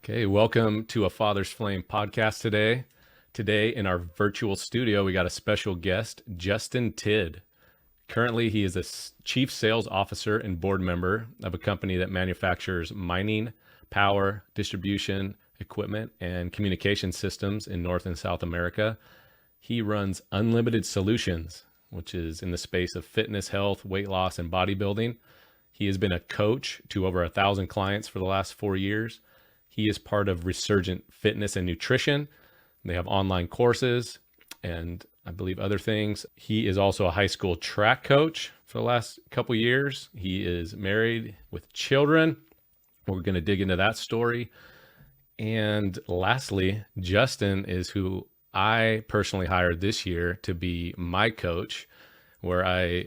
Okay, welcome to Afathersflame podcast today. Today in our virtual studio, we got a special guest, Justin Tidd. Currently, he is a chief sales officer and board member of a company that manufactures mining, power, distribution, equipment, and communication systems in North and South America. He runs Unlimitidd Solutions, which is in the space of fitness, health, weight loss, and bodybuilding. He has been a coach to over 1,000 clients for the last 4 years. He is part of Resurgence Fitness and Nutrition. They have online courses and I believe other things. He is also a high school track coach for the last couple years. He is married with children. We're going to dig into that story. And lastly, Justin is who I personally hired this year to be my coach, where I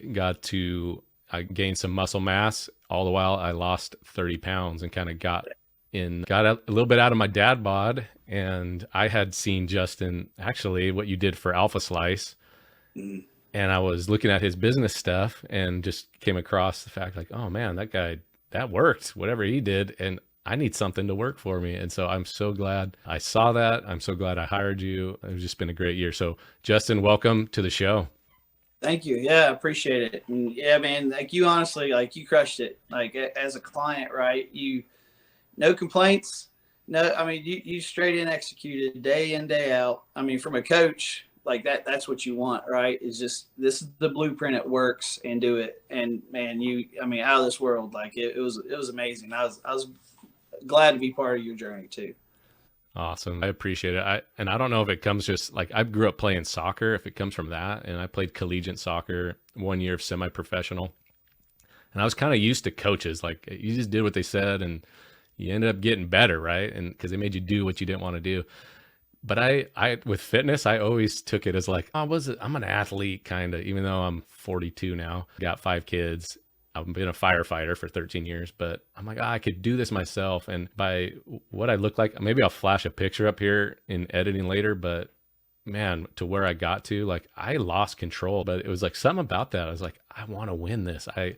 gained some muscle mass. All the while I lost 30 pounds and kind of got a little bit out of my dad bod. And I had seen Justin, actually what you did for Alpha Slice. And I was looking at his business stuff and just came across the fact like, oh man, that guy, that worked, whatever he did. And I need something to work for me. And so I'm so glad I saw that. I'm so glad I hired you. It's just been a great year. So Justin, welcome to the show. Thank you. Yeah, I appreciate it. And yeah, man, like you honestly, like you crushed it. Like as a client, right? No complaints. No, I mean, you straight in executed day in, day out. I mean, from a coach like that's what you want, right? It's just, this is the blueprint. It works and do it. And man, out of this world, like it was amazing. I was glad to be part of your journey too. Awesome. I appreciate it. I don't know if it comes just like, I grew up playing soccer, if it comes from that. And I played collegiate soccer 1 year of semi-professional. And I was kind of used to coaches. Like you just did what they said and you ended up getting better, right? And because they made you do what you didn't want to do. But I with fitness, I always took it as like, I'm an athlete kind of, even though I'm 42 now, got 5 kids. I've been a firefighter for 13 years, but I'm like, I could do this myself. And by what I look like, maybe I'll flash a picture up here in editing later, but man, to where I got to, like I lost control, but it was like something about that. I was like, I want to win this. I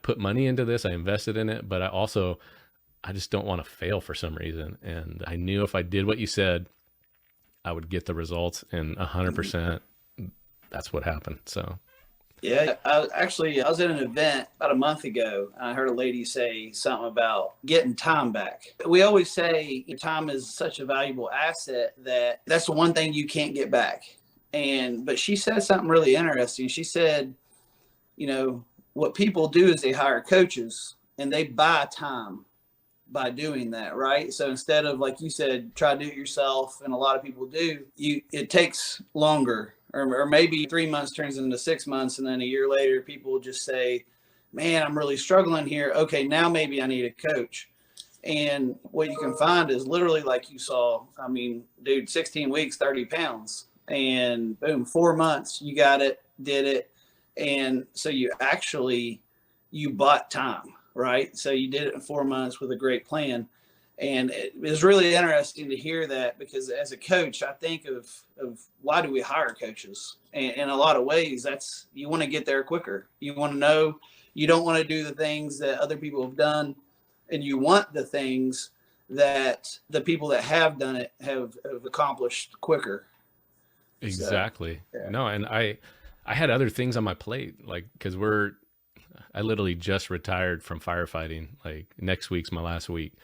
put money into this. I invested in it, but I just don't want to fail for some reason. And I knew if I did what you said, I would get the results, and 100%, that's what happened. So. Yeah, I was at an event about a month ago. And I heard a lady say something about getting time back. We always say time is such a valuable asset that's the one thing you can't get back. But she said something really interesting. She said, what people do is they hire coaches and they buy time by doing that, right? So instead of, like you said, try to do it yourself, and a lot of people do, it takes longer, or maybe 3 months turns into 6 months, and then a year later, people will just say, man, I'm really struggling here. Okay, now maybe I need a coach. And what you can find is literally like you saw, 16 weeks, 30 pounds, and boom, 4 months, you got it, did it. And so you bought time. Right. So you did it in 4 months with a great plan. And it was really interesting to hear that, because as a coach, I think of why do we hire coaches? And in a lot of ways, you want to get there quicker. You want to know, you don't want to do the things that other people have done, and you want the things that the people that have done it have accomplished quicker. Exactly. So, yeah. No, and I had other things on my plate, like, because I literally just retired from firefighting. Like next week's my last week,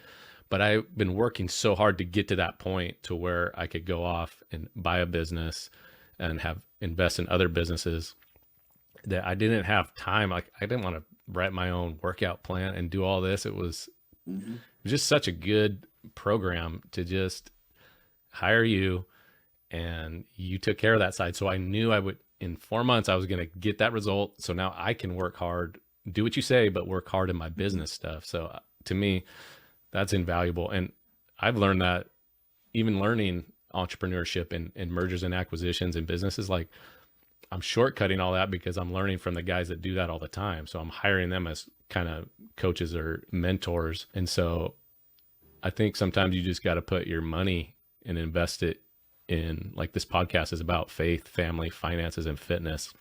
but I've been working so hard to get to that point to where I could go off and buy a business and invest in other businesses, that I didn't have time. Like I didn't want to write my own workout plan and do all this. It was just such a good program to just hire you, and you took care of that side. So I knew in 4 months, I was going to get that result. So now I can work hard, do what you say, but work hard in my business stuff. So to me, that's invaluable. And I've learned that even learning entrepreneurship and mergers and acquisitions and businesses, like I'm shortcutting all that because I'm learning from the guys that do that all the time. So I'm hiring them as kind of coaches or mentors. And so I think sometimes you just got to put your money and invest it in, like this podcast is about faith, family, finances, and fitness,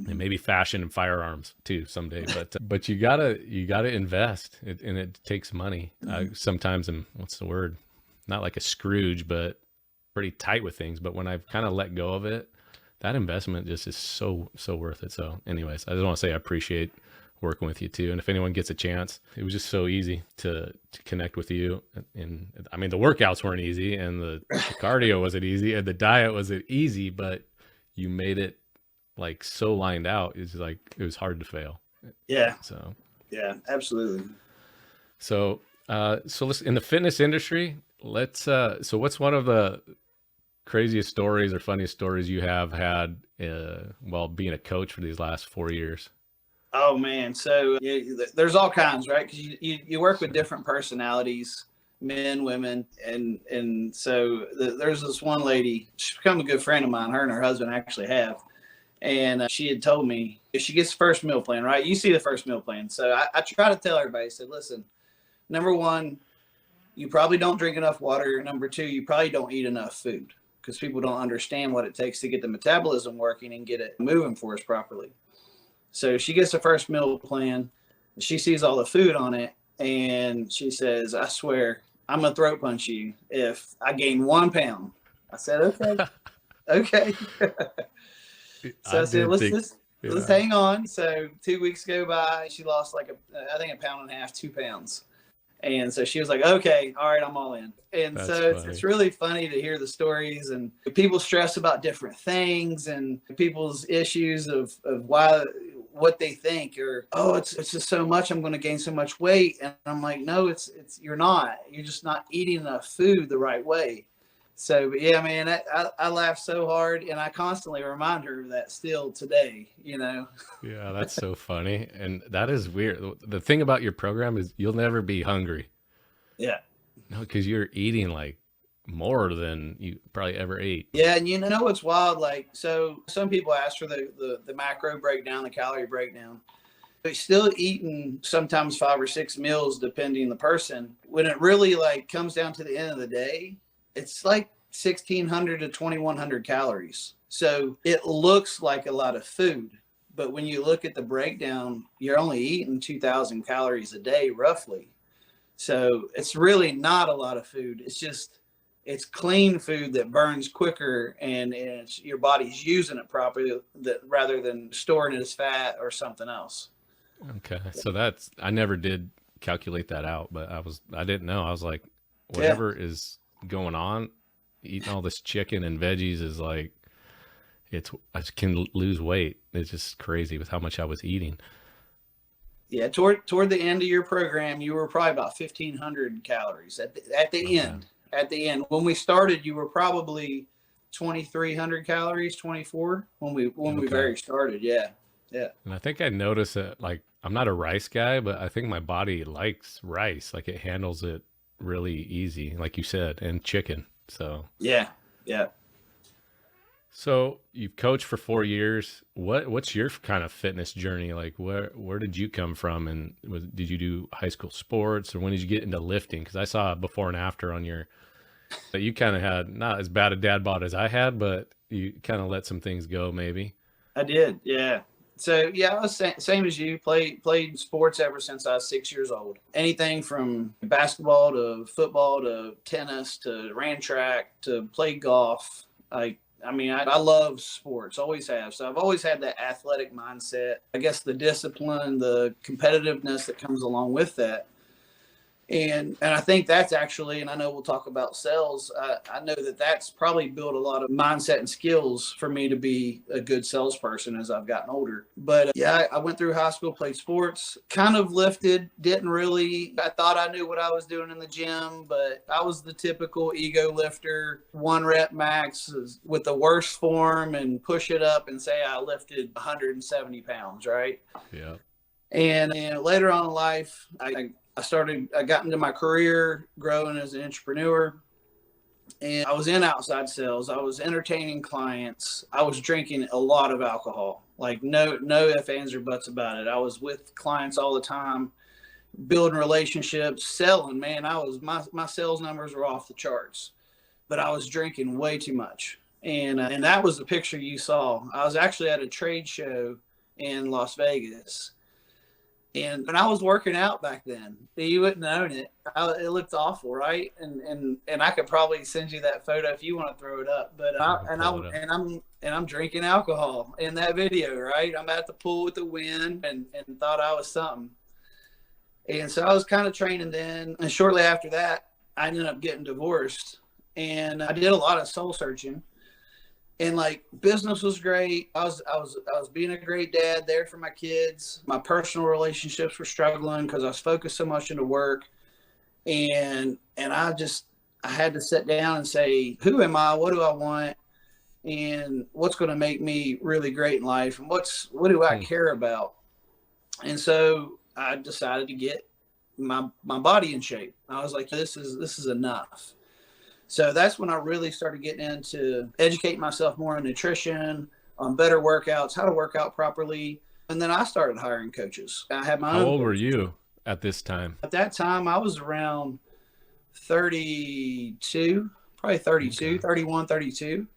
and maybe fashion and firearms too someday. But you gotta invest, and it takes money. Sometimes, what's the word? not like a Scrooge, but pretty tight with things. But when I've kind of let go of it, that investment just is so worth it. So anyways, I just want to say I appreciate working with you too. And if anyone gets a chance, it was just so easy to connect with you. And I mean, the workouts weren't easy, and the cardio wasn't easy, and the diet wasn't easy, but you made it like so lined out. It's like, it was hard to fail. Yeah. So, yeah, absolutely. So let's, in the fitness industry, so what's one of the craziest stories or funniest stories you have had while being a coach for these last 4 years? Oh man. So there's all kinds, right? Cause you work with different personalities, men, women. And so there's this one lady, she's become a good friend of mine. Her and her husband actually have. And she had told me, if she gets the first meal plan, right? You see the first meal plan. So I try to tell everybody, I said, listen, number one, you probably don't drink enough water. Number two, you probably don't eat enough food, because people don't understand what it takes to get the metabolism working and get it moving for us properly. So she gets the first meal plan. She sees all the food on it, and she says, I swear, I'm going to throat punch you if I gain 1 pound. I said, okay. Okay. So I said, let's hang on. So 2 weeks go by. She lost like I think 1.5 pounds, 2 pounds. And so she was like, okay, all right, I'm all in. And that's so it's really funny to hear the stories, and people stress about different things and people's issues of what they think, or, oh, it's just so much, I'm going to gain so much weight. And I'm like, no, you're not. You're just not eating enough food the right way. So, but yeah, man, I laugh so hard, and I constantly remind her of that still today, you know? Yeah, that's so funny. And that is weird. The thing about your program is you'll never be hungry. Yeah. No, because you're eating like more than you probably ever ate. Yeah. And you know what's wild? Like, so some people ask for the macro breakdown, the calorie breakdown. But still eating sometimes 5 or 6 meals, depending on the person. When it really like comes down to the end of the day, it's like 1,600 to 2,100 calories. So it looks like a lot of food, but when you look at the breakdown, you're only eating 2,000 calories a day, roughly. So it's really not a lot of food. It's clean food that burns quicker, and your body's using it properly, rather than storing it as fat or something else. Okay. So I never did calculate that out, but I didn't know. I was like, whatever is going on, eating all this chicken and veggies is like, I can lose weight. It's just crazy with how much I was eating. Yeah, toward the end of your program, you were probably about 1,500 calories at the end. At the end, when we started, you were probably 2,300 calories, 24 when we very started. Yeah. And I think I noticed that, like, I'm not a rice guy, but I think my body likes rice. Like, it handles it really easy, like you said, and chicken. So yeah. So you've coached for 4 years. What's your kind of fitness journey like? Where did you come from? And did you do high school sports, or when did you get into lifting? Because I saw before and after on that you kind of had not as bad a dad bod as I had, but you kind of let some things go maybe. I did, yeah. So yeah, I was same as you. Played sports ever since I was 6 years old. Anything from basketball to football to tennis to ran track to played golf. I love sports, always have. So I've always had that athletic mindset. I guess the discipline, the competitiveness that comes along with that. And I think that's actually, and I know we'll talk about sales. I know that's probably built a lot of mindset and skills for me to be a good salesperson as I've gotten older. But yeah, I went through high school, played sports, kind of lifted, I thought I knew what I was doing in the gym, but I was the typical ego lifter, 1 rep max with the worst form, and push it up and say I lifted 170 pounds, right? Yeah. And later on in life, I got into my career growing as an entrepreneur, and I was in outside sales. I was entertaining clients. I was drinking a lot of alcohol, like no ifs, ands, or buts about it. I was with clients all the time, building relationships, selling, man. My sales numbers were off the charts, but I was drinking way too much. And that was the picture you saw. I was actually at a trade show in Las Vegas. And I was working out back then. You wouldn't own it. It looked awful, right? And I could probably send you that photo if you want to throw it up. But I'm drinking alcohol in that video, right? I'm at the pool with the wind and thought I was something. And so I was kind of training then. And shortly after that, I ended up getting divorced. And I did a lot of soul searching. And like business was great. I was being a great dad there for my kids. My personal relationships were struggling because I was focused so much into work. And I had to sit down and say, who am I? What do I want? And what's going to make me really great in life? And what do I care about? And so I decided to get my body in shape. I was like, this is enough. So that's when I really started getting into educating myself more on nutrition, on better workouts, how to work out properly. And then I started hiring coaches. I had my own. How old were you at this time? At that time, I was around 32, probably 32, okay. 31, 32.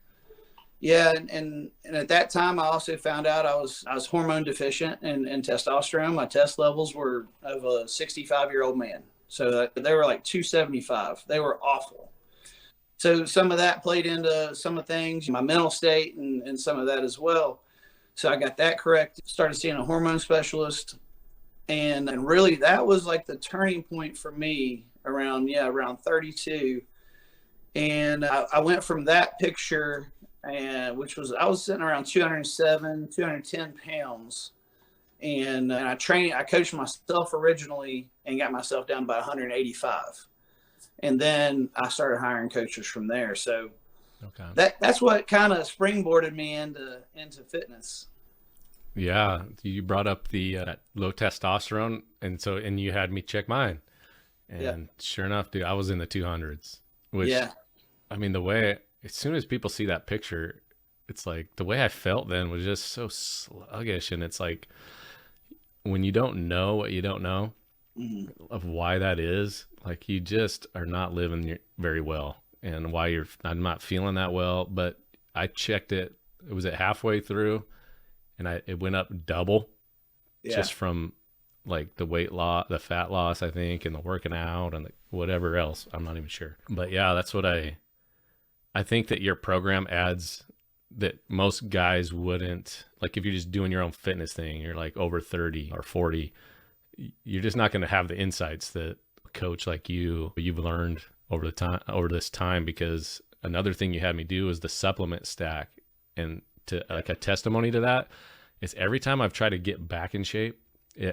Yeah. And at that time, I also found out I was hormone deficient in testosterone. My test levels were of a 65-year-old man. So they were like 275. They were awful. So some of that played into some of things, my mental state and some of that as well. So I got that correct, started seeing a hormone specialist. And really that was like the turning point for me around 32. And I went from that picture, I was sitting around 207, 210 pounds. And I coached myself originally and got myself down by 185. And then I started hiring coaches from there. So that's what kind of springboarded me into fitness. Yeah. You brought up the low testosterone. And you had me check mine. And sure enough, dude, I was in the 200s, which, I mean, as soon as people see that picture, it's like the way I felt then was just so sluggish. And it's like, when you don't know what you don't know, of why that is, like you just are not living very well, and why I'm not feeling that well. But I checked it was at halfway through, and it went up double, just from like the weight loss, the fat loss, I think, and the working out and whatever else. I'm not even sure, but yeah, that's what I think that your program adds that most guys wouldn't. Like if you're just doing your own fitness thing, you're like over 30 or 40. You're just not going to have the insights that a coach like you've learned over this time, because another thing you had me do is the supplement stack. And to like a testimony to that is every time I've tried to get back in shape,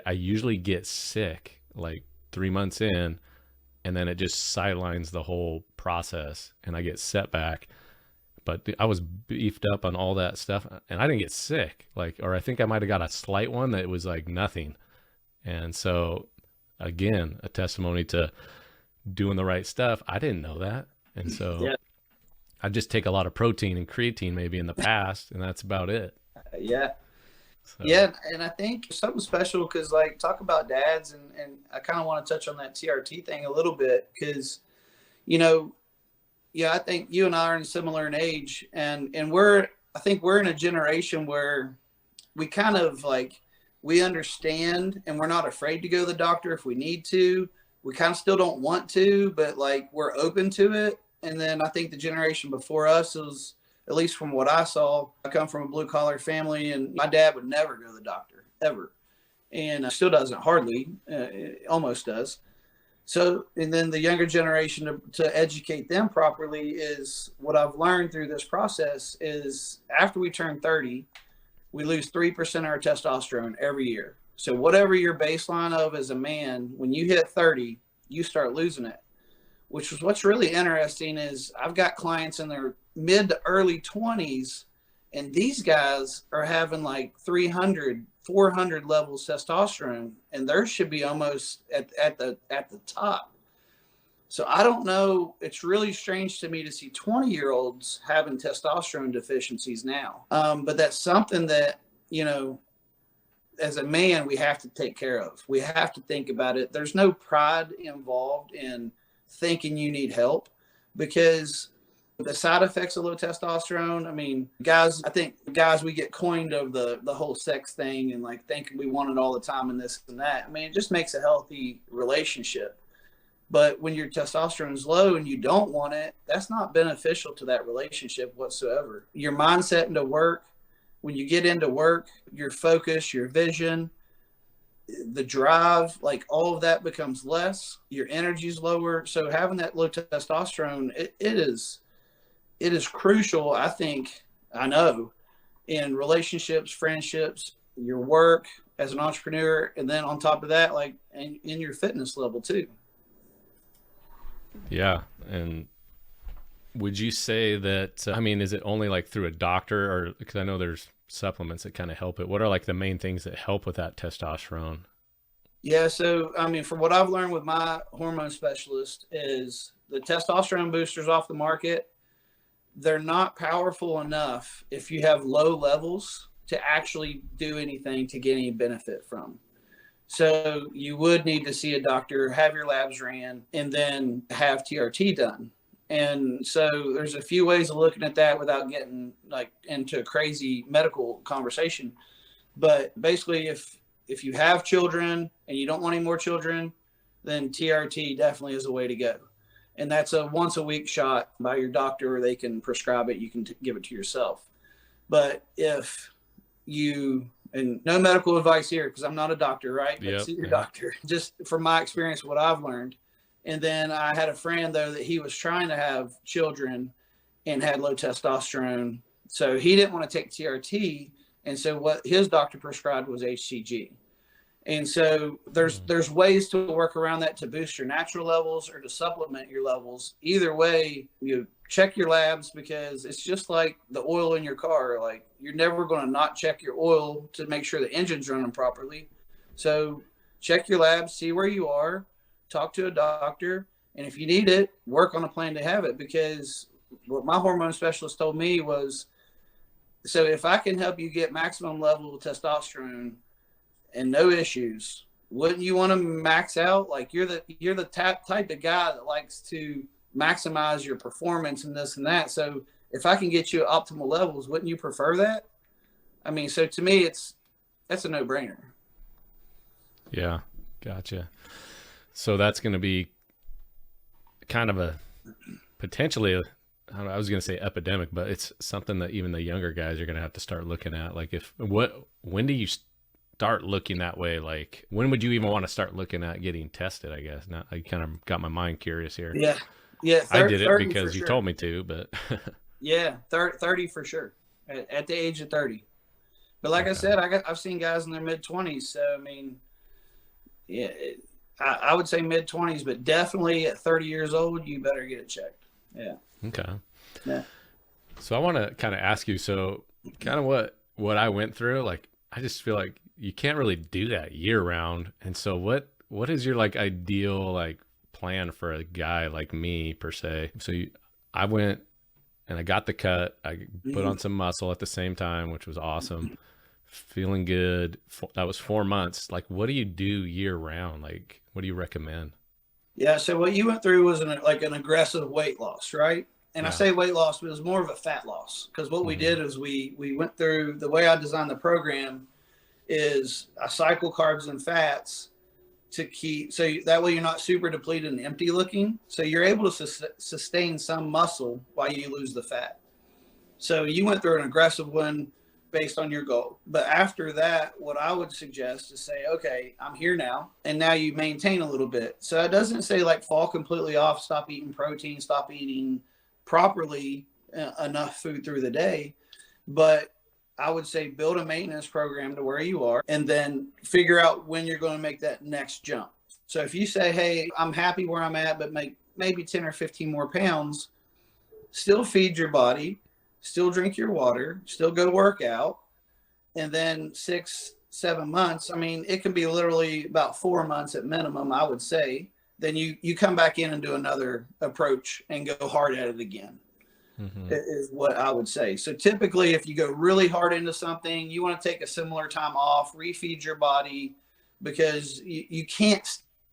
I usually get sick like 3 months in, and then it just sidelines the whole process and I get set back. But I was beefed up on all that stuff and I didn't get sick, or I think I might've got a slight one that was like nothing. And so, again, a testimony to doing the right stuff. I didn't know that. And so I just take a lot of protein and creatine maybe in the past, and that's about it. Yeah, and I think something special because, like, talk about dads, and I kind of want to touch on that TRT thing a little bit because, I think you and I are similar in age, and I think we're in a generation where we kind of like, we understand and we're not afraid to go to the doctor if we need to. We kind of still don't want to, but like we're open to it. And then I think the generation before us was, at least from what I saw, I come from a blue collar family and my dad would never go to the doctor ever. And still doesn't hardly, almost does. So, and then the younger generation to educate them properly is what I've learned through this process is after we turn 30, we lose 3% of our testosterone every year. So whatever your baseline of as a man, when you hit 30, you start losing it, which is what's really interesting is I've got clients in their mid to early 20s, and these guys are having like 300, 400 levels testosterone, and theirs should be almost at the top. So I don't know. It's really strange to me to see 20-year-olds having testosterone deficiencies now. But that's something that, as a man, we have to take care of. We have to think about it. There's no pride involved in thinking you need help because the side effects of low testosterone, I mean, guys, I think guys, we get coined of the whole sex thing and like thinking we want it all the time and this and that. I mean, it just makes a healthy relationship. But when your testosterone is low and you don't want it, that's not beneficial to that relationship whatsoever. Your mindset into work, when you get into work, your focus, your vision, the drive, like all of that becomes less. Your energy's lower. So having that low testosterone, it is crucial, I think, I know, in relationships, friendships, your work as an entrepreneur, and then on top of that, like in your fitness level too. Yeah. And would you say that, I mean, is it only like through a doctor, or because I know there's supplements that kind of help it? What are like the main things that help with that testosterone? Yeah. So, I mean, from what I've learned with my hormone specialist is the testosterone boosters off the market, they're not powerful enough if you have low levels to actually do anything to get any benefit from. So you would need to see a doctor, have your labs ran, and then have TRT done. And so there's a few ways of looking at that without getting like into a crazy medical conversation. But basically, if you have children and you don't want any more children, then TRT definitely is a way to go. And that's a once a week shot by your doctor, or they can prescribe it. You can give it to yourself. But if you, and no medical advice here, because I'm not a doctor, right? But see your doctor, just from my experience, what I've learned. And then I had a friend though, that he was trying to have children and had low testosterone. So he didn't want to take TRT. And so what his doctor prescribed was HCG. And so there's ways to work around that to boost your natural levels or to supplement your levels. Either way, you check your labs, because it's just like the oil in your car. Like you're never going to not check your oil to make sure the engine's running properly. So check your labs, see where you are, talk to a doctor, and if you need it, work on a plan to have it. Because what my hormone specialist told me was, so if I can help you get maximum level of testosterone and no issues, wouldn't you want to max out? Like you're the type of guy that likes to maximize your performance and this and that. So if I can get you at optimal levels, wouldn't you prefer that? I mean, so to me, that's a no-brainer. Yeah, gotcha. So that's going to be kind of a potentially, I was going to say epidemic, but it's something that even the younger guys are going to have to start looking at. Like when do you start looking that way? Like when would you even want to start looking at getting tested? I guess now I kind of got my mind curious here. Yeah. I did it because you told me to, but yeah, 30 for sure at the age of 30. But like I said, I've seen guys in their mid 20s. So, I mean, yeah, I would say mid 20s, but definitely at 30 years old, you better get it checked. Yeah. Okay. Yeah. So I want to kind of ask you, so kind of what I went through, like, I just feel like you can't really do that year round. And so what is your like ideal like plan for a guy like me per se? So I went and I got the cut, I put on some muscle at the same time, which was awesome. Feeling good. That was 4 months. Like, what do you do year round? Like, what do you recommend? Yeah. So what you went through was an aggressive weight loss, right? And I say weight loss, but it was more of a fat loss, because what we did is we went through, the way I designed the program is I cycle carbs and fats to keep, so that way you're not super depleted and empty looking. So you're able to sustain some muscle while you lose the fat. So you went through an aggressive one based on your goal. But after that, what I would suggest is say, okay, I'm here now. And now you maintain a little bit. So it doesn't say like fall completely off, stop eating protein, stop eating properly enough food through the day. But I would say build a maintenance program to where you are, and then figure out when you're going to make that next jump. So if you say, hey, I'm happy where I'm at, but make maybe 10 or 15 more pounds, still feed your body, still drink your water, still go work out. And then 6-7 months, I mean, it can be literally about 4 months at minimum, I would say. Then you come back in and do another approach and go hard at it again. Is what I would say. So typically, if you go really hard into something, you want to take a similar time off, refeed your body, because you can't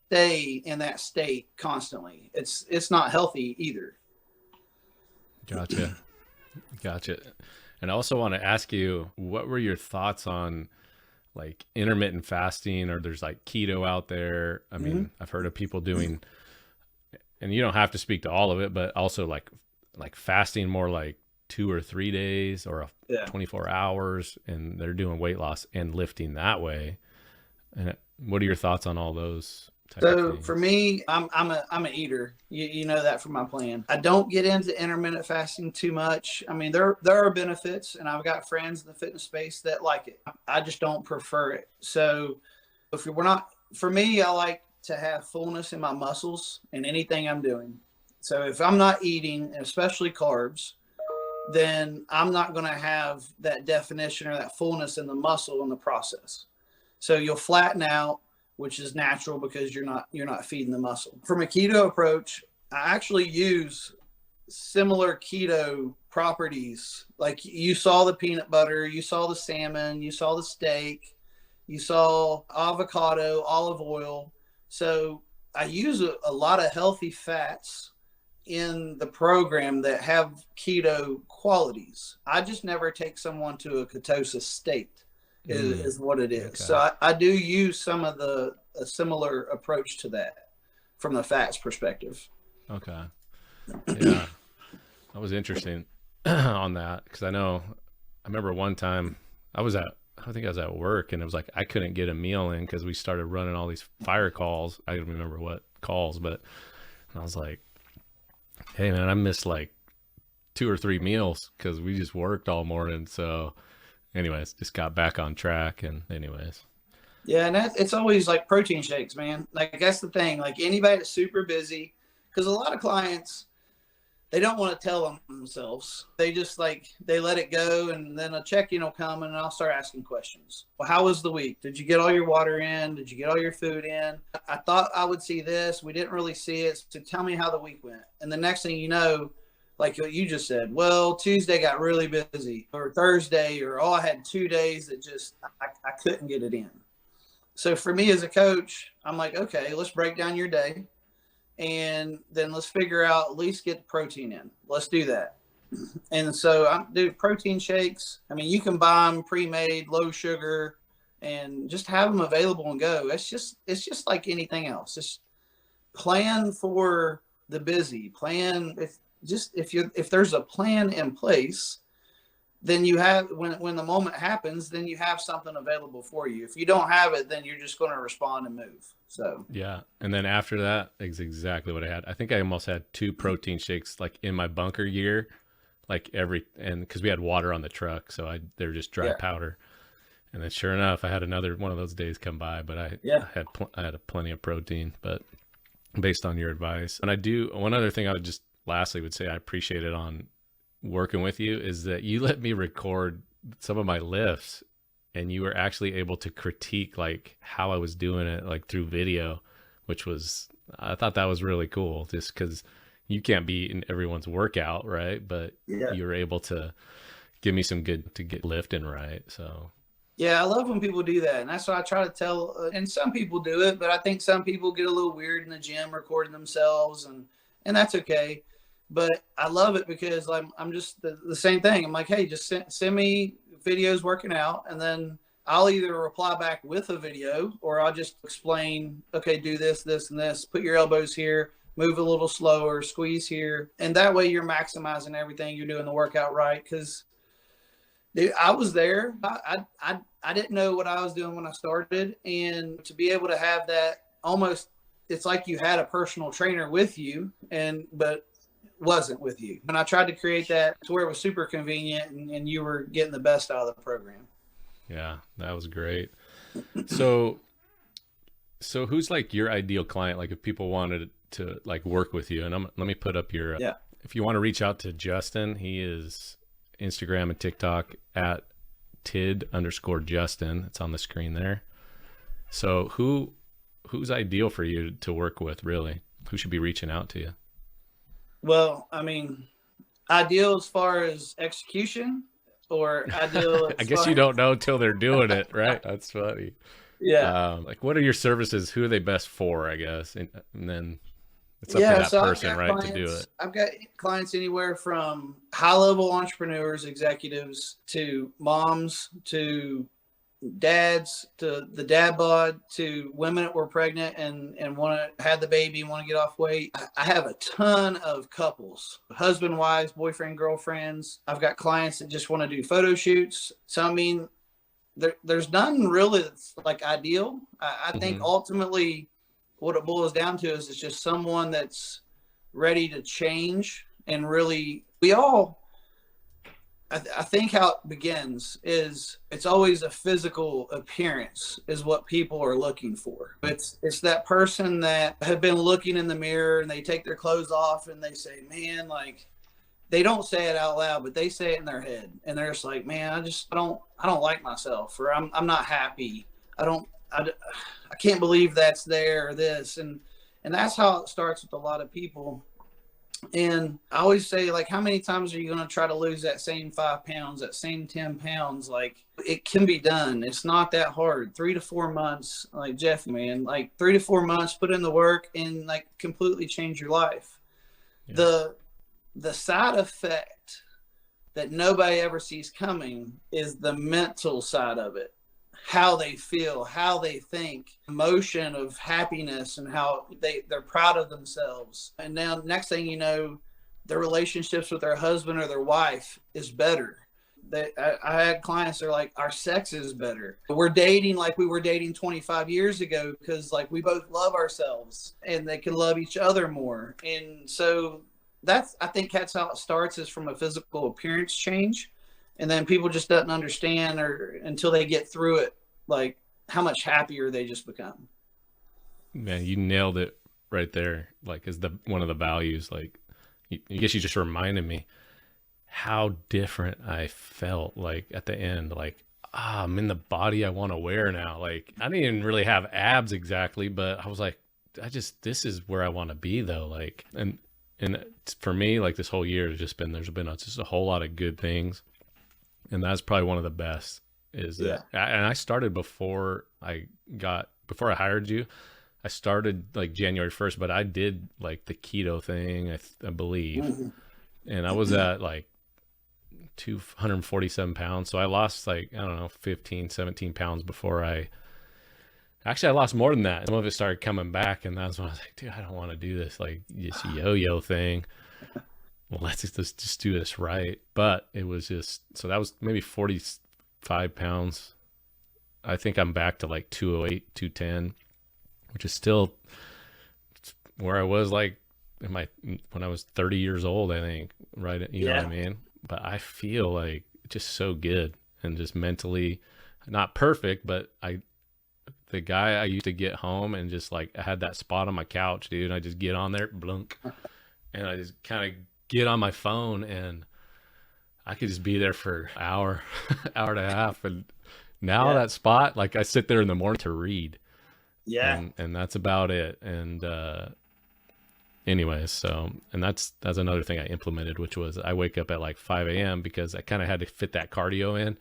stay in that state constantly. It's not healthy either. Gotcha. Gotcha. And I also want to ask you, what were your thoughts on like intermittent fasting, or there's like keto out there? I mean, I've heard of people doing, and you don't have to speak to all of it, but also like fasting more like 2 or 3 days or 24 hours, and they're doing weight loss and lifting that way. And what are your thoughts on all those type of So things? for me, I'm an eater. You know that from my plan. I don't get into intermittent fasting too much. I mean, there are benefits, and I've got friends in the fitness space that like it. I just don't prefer it. So if we're not, for me, I like to have fullness in my muscles in anything I'm doing. So if I'm not eating, and especially carbs, then I'm not going to have that definition or that fullness in the muscle in the process. So you'll flatten out, which is natural because you're not feeding the muscle. From a keto approach, I actually use similar keto properties. Like you saw the peanut butter, you saw the salmon, you saw the steak, you saw avocado, olive oil. So I use a lot of healthy fats in the program that have keto qualities. I just never take someone to a ketosis state. Is what it is. Okay. So I do use some of a similar approach to that from the fats perspective. Okay. Yeah. That was interesting on that, because I remember one time I think I was at work, and it was like I couldn't get a meal in because we started running all these fire calls. I don't remember what calls, but I was like, hey man, I missed like 2 or 3 meals because we just worked all morning. So anyways, just got back on track. And anyways. Yeah. And it's always like protein shakes, man. Like that's the thing, like anybody that's super busy, because a lot of clients, they don't want to tell them themselves. They just they let it go, and then a check-in will come and I'll start asking questions. Well, how was the week? Did you get all your water in? Did you get all your food in? I thought I would see this. We didn't really see it. So tell me how the week went. And the next thing you know, like what you just said, well, Tuesday got really busy, or Thursday, or I had 2 days that just, I couldn't get it in. So for me as a coach, I'm like, okay, let's break down your day, and then let's figure out, at least get the protein in. Let's do that. And so I do protein shakes. I mean, you can buy them pre-made, low sugar, and just have them available and go. It's just like anything else. Just plan for the busy. Plan if there's a plan in place, then you have, when the moment happens, then you have something available for you. If you don't have it, then you're just going to respond and move. So yeah. And then after that is exactly what I had. I think I almost had 2 protein shakes like in my bunker gear, and because we had water on the truck, so they were just dry powder. And then sure enough, I had another one of those days come by, but I had plenty of protein, but based on your advice. And one other thing I would just lastly would say I appreciate it on working with you is that you let me record some of my lifts, and you were actually able to critique like how I was doing it, like through video, I thought that was really cool, just because you can't be in everyone's workout, right? But you were able to give me some good to get lifting right. So yeah, I love when people do that. And that's what I try to tell. And some people do it, but I think some people get a little weird in the gym recording themselves, and that's okay. But I love it because I'm just the same thing. I'm like, hey, just send me videos working out, and then I'll either reply back with a video, or I'll just explain, okay, do this, this, and this. Put your elbows here, move a little slower, squeeze here. And that way you're maximizing everything. You're doing the workout right. Because I was there. I didn't know what I was doing when I started. And to be able to have that, almost, it's like you had a personal trainer with you, but wasn't with you. And I tried to create that to where it was super convenient, and you were getting the best out of the program. Yeah, that was great. So who's like your ideal client? Like if people wanted to like work with you, and let me put up your, if you want to reach out to Justin, he is Instagram and TikTok at Tid_Justin. It's on the screen there. So who's ideal for you to work with, really? Who should be reaching out to you? Well, I mean, ideal as far as execution, or ideal I guess you don't know until they're doing it, right? That's funny. Yeah. Like what are your services? Who are they best for, I guess? And then It's up to that So person, right, to do it. I've got clients anywhere from high-level entrepreneurs, executives, to moms, to dads, to the Dadbod, to women that were pregnant and want to have the baby and want to get off weight. I have a ton of couples, husband, wives, boyfriend, girlfriends. I've got clients that just want to do photo shoots. So, I mean, there's none really that's like ideal. I think ultimately what it boils down to is it's just someone that's ready to change and really, I think how it begins is it's always a physical appearance is what people are looking for. It's that person that have been looking in the mirror and they take their clothes off and they say, man, like, they don't say it out loud, but they say it in their head. And they're just like, man, I don't like myself, or I'm not happy. I can't believe that's there or this. And that's how it starts with a lot of people. And I always say, like, how many times are you going to try to lose that same 5 pounds, that same 10 pounds? Like, it can be done. It's not that hard. 3 to 4 months, like Jeff, man, like 3 to 4 months, put in the work and like completely change your life. Yeah. The side effect that nobody ever sees coming is the mental side of it. How they feel, how they think, emotion of happiness, and how they're proud of themselves. And now next thing you know, their relationships with their husband or their wife is better. I had clients that are like, our sex is better. We're dating like we were dating 25 years ago because like we both love ourselves and they can love each other more. And so I think that's how it starts, is from a physical appearance change. And then people just don't understand until they get through it, like how much happier they just become. Man, you nailed it right there. Like, is one of the values. Like, I guess you just reminded me how different I felt. Like at the end, like, I'm in the body I want to wear now. Like, I didn't even really have abs exactly, but I was like, this is where I want to be though. Like, and for me, like this whole year there's been just a whole lot of good things. And that's probably one of the best is that, and I started before I hired you. I started like January 1st, but I did like the keto thing, I believe. Mm-hmm. And I was at like 247 pounds. So I lost like, I don't know, 15, 17 pounds before I lost more than that. Some of it started coming back. And that's when I was like, dude, I don't want to do this, like this yo-yo thing. Well, let's just do this right. But it was just, so that was maybe 45 pounds. I think I'm back to like 208, 210, which is still where I was like when I was 30 years old, I think, right? You know what I mean? But I feel like just so good and just mentally not perfect, but the guy I used to get home and just like, I had that spot on my couch, dude. And I just get on there, blunk, and I just kind of get on my phone and I could just be there for an hour, hour and a half. And now that spot, like I sit there in the morning to read. Yeah. And that's about it. And, anyways, so, and that's another thing I implemented, which was I wake up at like 5 a.m. because I kind of had to fit that cardio in.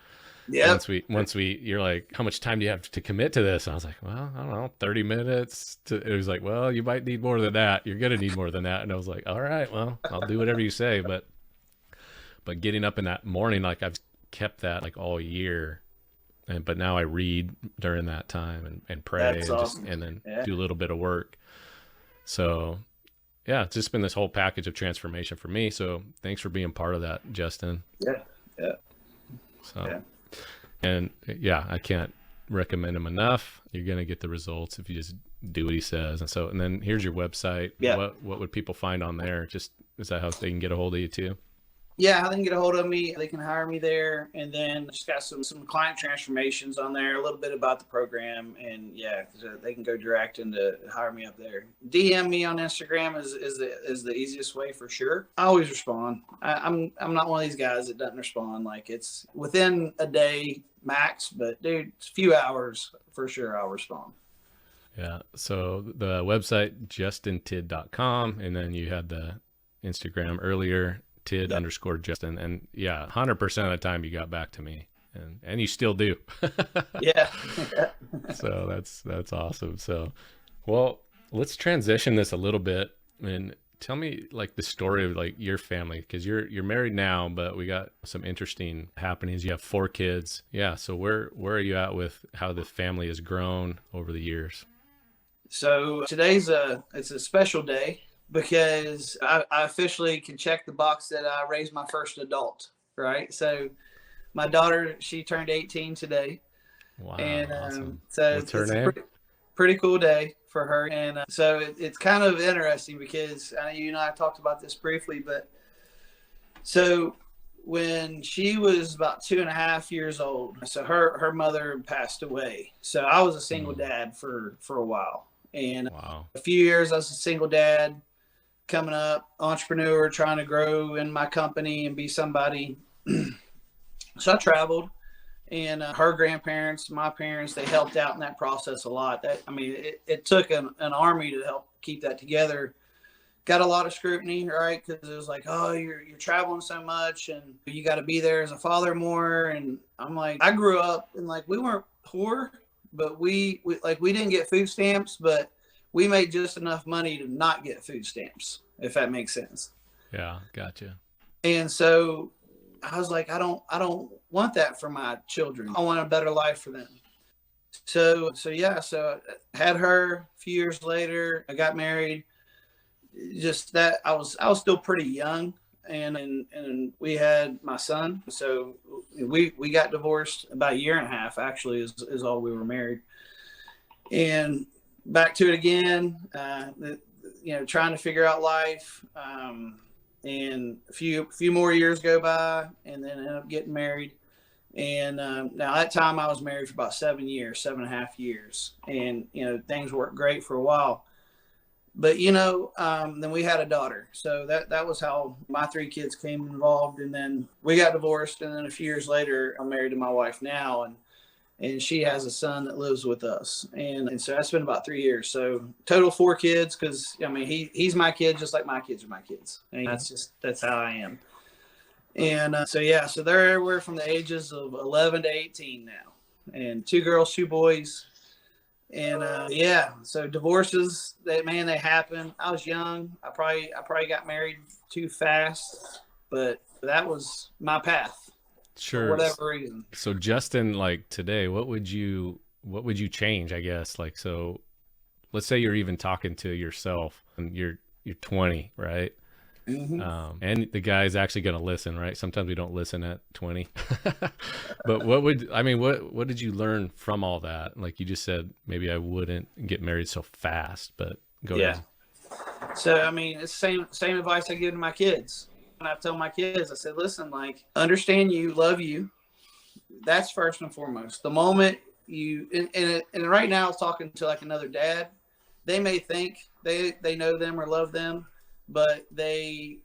Yeah. Once you're like, how much time do you have to commit to this? And I was like, well, I don't know, 30 minutes. It was like, well, you might need more than that. You're going to need more than that. And I was like, all right, well, I'll do whatever you say. But getting up in that morning, like I've kept that like all year. But now I read during that time and pray and then do a little bit of work. So yeah, it's just been this whole package of transformation for me. So thanks for being part of that, Justin. Yeah. So, and I can't recommend him enough. You're going to get the results if you just do what he says. And then here's your website. Yeah. What would people find on there? Is that how they can get a hold of you too? Yeah, how they can get a hold of me, they can hire me there. And then just got some client transformations on there, a little bit about the program. And they can go direct and hire me up there. DM me on Instagram is the easiest way for sure. I always respond. I'm not one of these guys that doesn't respond. Like, it's within a day max, but dude, it's a few hours for sure I'll respond. Yeah. So the website, justintid.com. And then you had the Instagram earlier, Tid_Justin, and 100% of the time you got back to me, and you still do. Yeah. So that's awesome. So, well, let's transition this a little bit. And tell me like the story of like your family, because you're married now, but we got some interesting happenings. You have 4 kids. Yeah. So where are you at with how the family has grown over the years? So it's a special day because I officially can check the box that I raised my first adult, right? So my daughter, she turned 18 today. Wow. And Awesome. so What's her it's a name? pretty cool day for her. And so it's kind of interesting because I know you and I talked about this briefly, but so when she was about 2.5 years old, so her mother passed away. So I was a single Mm, dad for a while. And wow. a few years I was a single dad coming up, entrepreneur, trying to grow in my company and be somebody. So I traveled, and her grandparents, my parents, they helped out in that process a lot. It took an army to help keep that together. Got a lot of scrutiny, right? Because it was like, oh, you're traveling so much, and you got to be there as a father more. And I'm like, I grew up and like we weren't poor, but we didn't get food stamps, but we made just enough money to not get food stamps, if that makes sense. Yeah. Gotcha. And so I was like, I don't want that for my children. I want a better life for them. So I had her a few years later. I got married. Just that I was still pretty young, and we had my son. So we got divorced about a year and a half. Actually, is all we were married, and back to it again. Trying to figure out life. And a few more years go by, and then ended up getting married. And now that time I was married for about 7 years, 7.5 years, and things worked great for a while. But then we had a daughter, so that was how my 3 kids came involved. And then we got divorced, and then a few years later, I'm married to my wife now, and she has a son that lives with us. And so that's been about 3 years. So total 4 kids, because I mean he's my kid just like my kids are my kids. I mean, that's how I am. And so they're everywhere from the ages of 11 to 18 now, and 2 girls, 2 boys. And so divorces, they happen. I was young. I probably got married too fast, but that was my path for Sure. whatever reason. So Justin, like today, what would you change, I guess? Like, so let's say you're even talking to yourself and you're 20, right? Mm-hmm. And the guy's actually going to listen, right? Sometimes we don't listen at 20. But what did you learn from all that? Like you just said, maybe I wouldn't get married so fast, but go Yeah. ahead. So I mean, it's the same advice I give to my kids. And I tell my kids, I said, listen, like, understand you, love you. That's first and foremost. The moment you and right now I was talking to like another dad. They may think they know them or love them, but they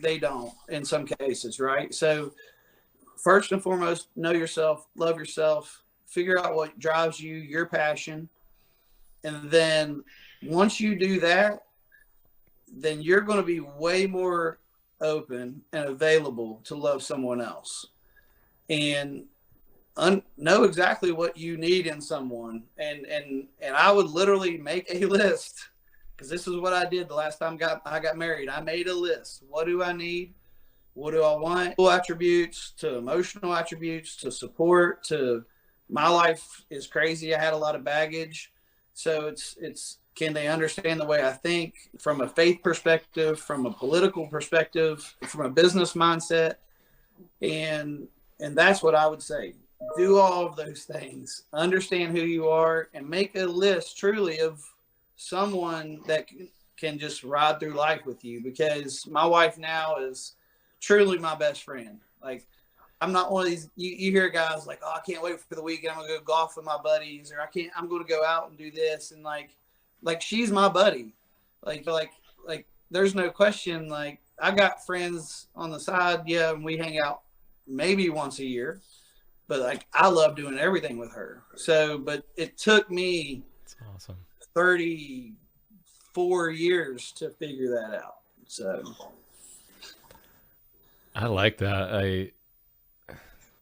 don't in some cases, right? So first and foremost, know yourself, love yourself, figure out what drives you, your passion. And then once you do that, then you're going to be way more open and available to love someone else. And know exactly what you need in someone. And I would literally make a list, because this is what I did the last time I got married. I made a list. What do I need? What do I want? Attributes to emotional attributes to support to my life is crazy. I had a lot of baggage. So it's can they understand the way I think from a faith perspective, from a political perspective, from a business mindset? And that's what I would say. Do all of those things. Understand who you are and make a list truly of someone that can just ride through life with you, because my wife now is truly my best friend. Like, I'm not one of these, you hear guys like, oh, I can't wait for the weekend. I'm going to go golf with my buddies, or I'm going to go out and do this. And like she's my buddy. Like there's no question. Like, I got friends on the side. Yeah. And we hang out maybe once a year, but like, I love doing everything with her. So, but it took me That's awesome. 34 years to figure that out. So I like that.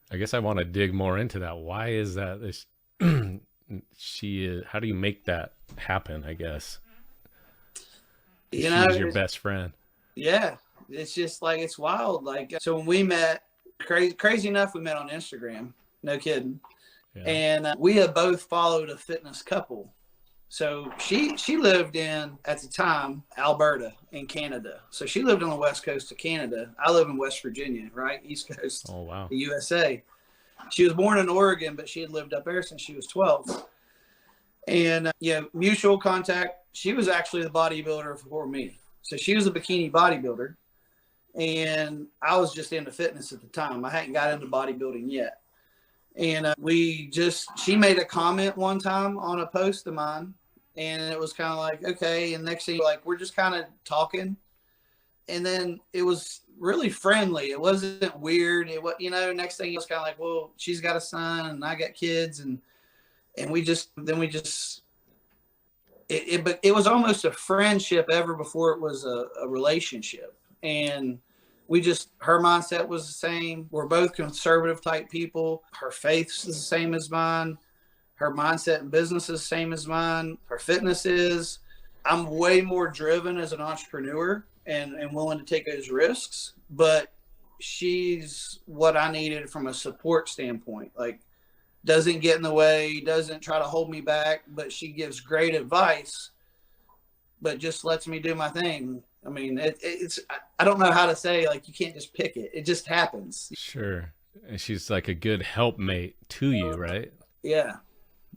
I guess I want to dig more into that. Why is that how do you make that happen, I guess? You know, She's your best friend. yeah, it's just like, it's wild. Like, so when we met, crazy enough, we met on Instagram. No kidding. Yeah. And we had both followed a fitness couple. So she lived in, at the time, Alberta in Canada. So she lived on the west coast of Canada. I live in West Virginia, right? East coast, Oh, wow. the USA. She was born in Oregon, but she had lived up there since she was 12. And, mutual contact. She was actually the bodybuilder before me. So she was a bikini bodybuilder. And I was just into fitness at the time. I hadn't got into bodybuilding yet. And she made a comment one time on a post of mine, and it was kind of like, okay. And next thing, like, we're just kind of talking. And then it was really friendly. It wasn't weird. It was, next thing it was kind of like, well, she's got a son and I got kids. And it was almost a friendship ever before it was a relationship. And her mindset was the same. We're both conservative type people. Her faith is the same as mine. Her mindset in business is the same as mine. Her fitness is. I'm way more driven as an entrepreneur and willing to take those risks, but she's what I needed from a support standpoint. Like, doesn't get in the way, doesn't try to hold me back, but she gives great advice, but just lets me do my thing. I mean, I don't know how to say, like, you can't just pick it. It just happens. Sure. And she's like a good helpmate to you, right? Yeah.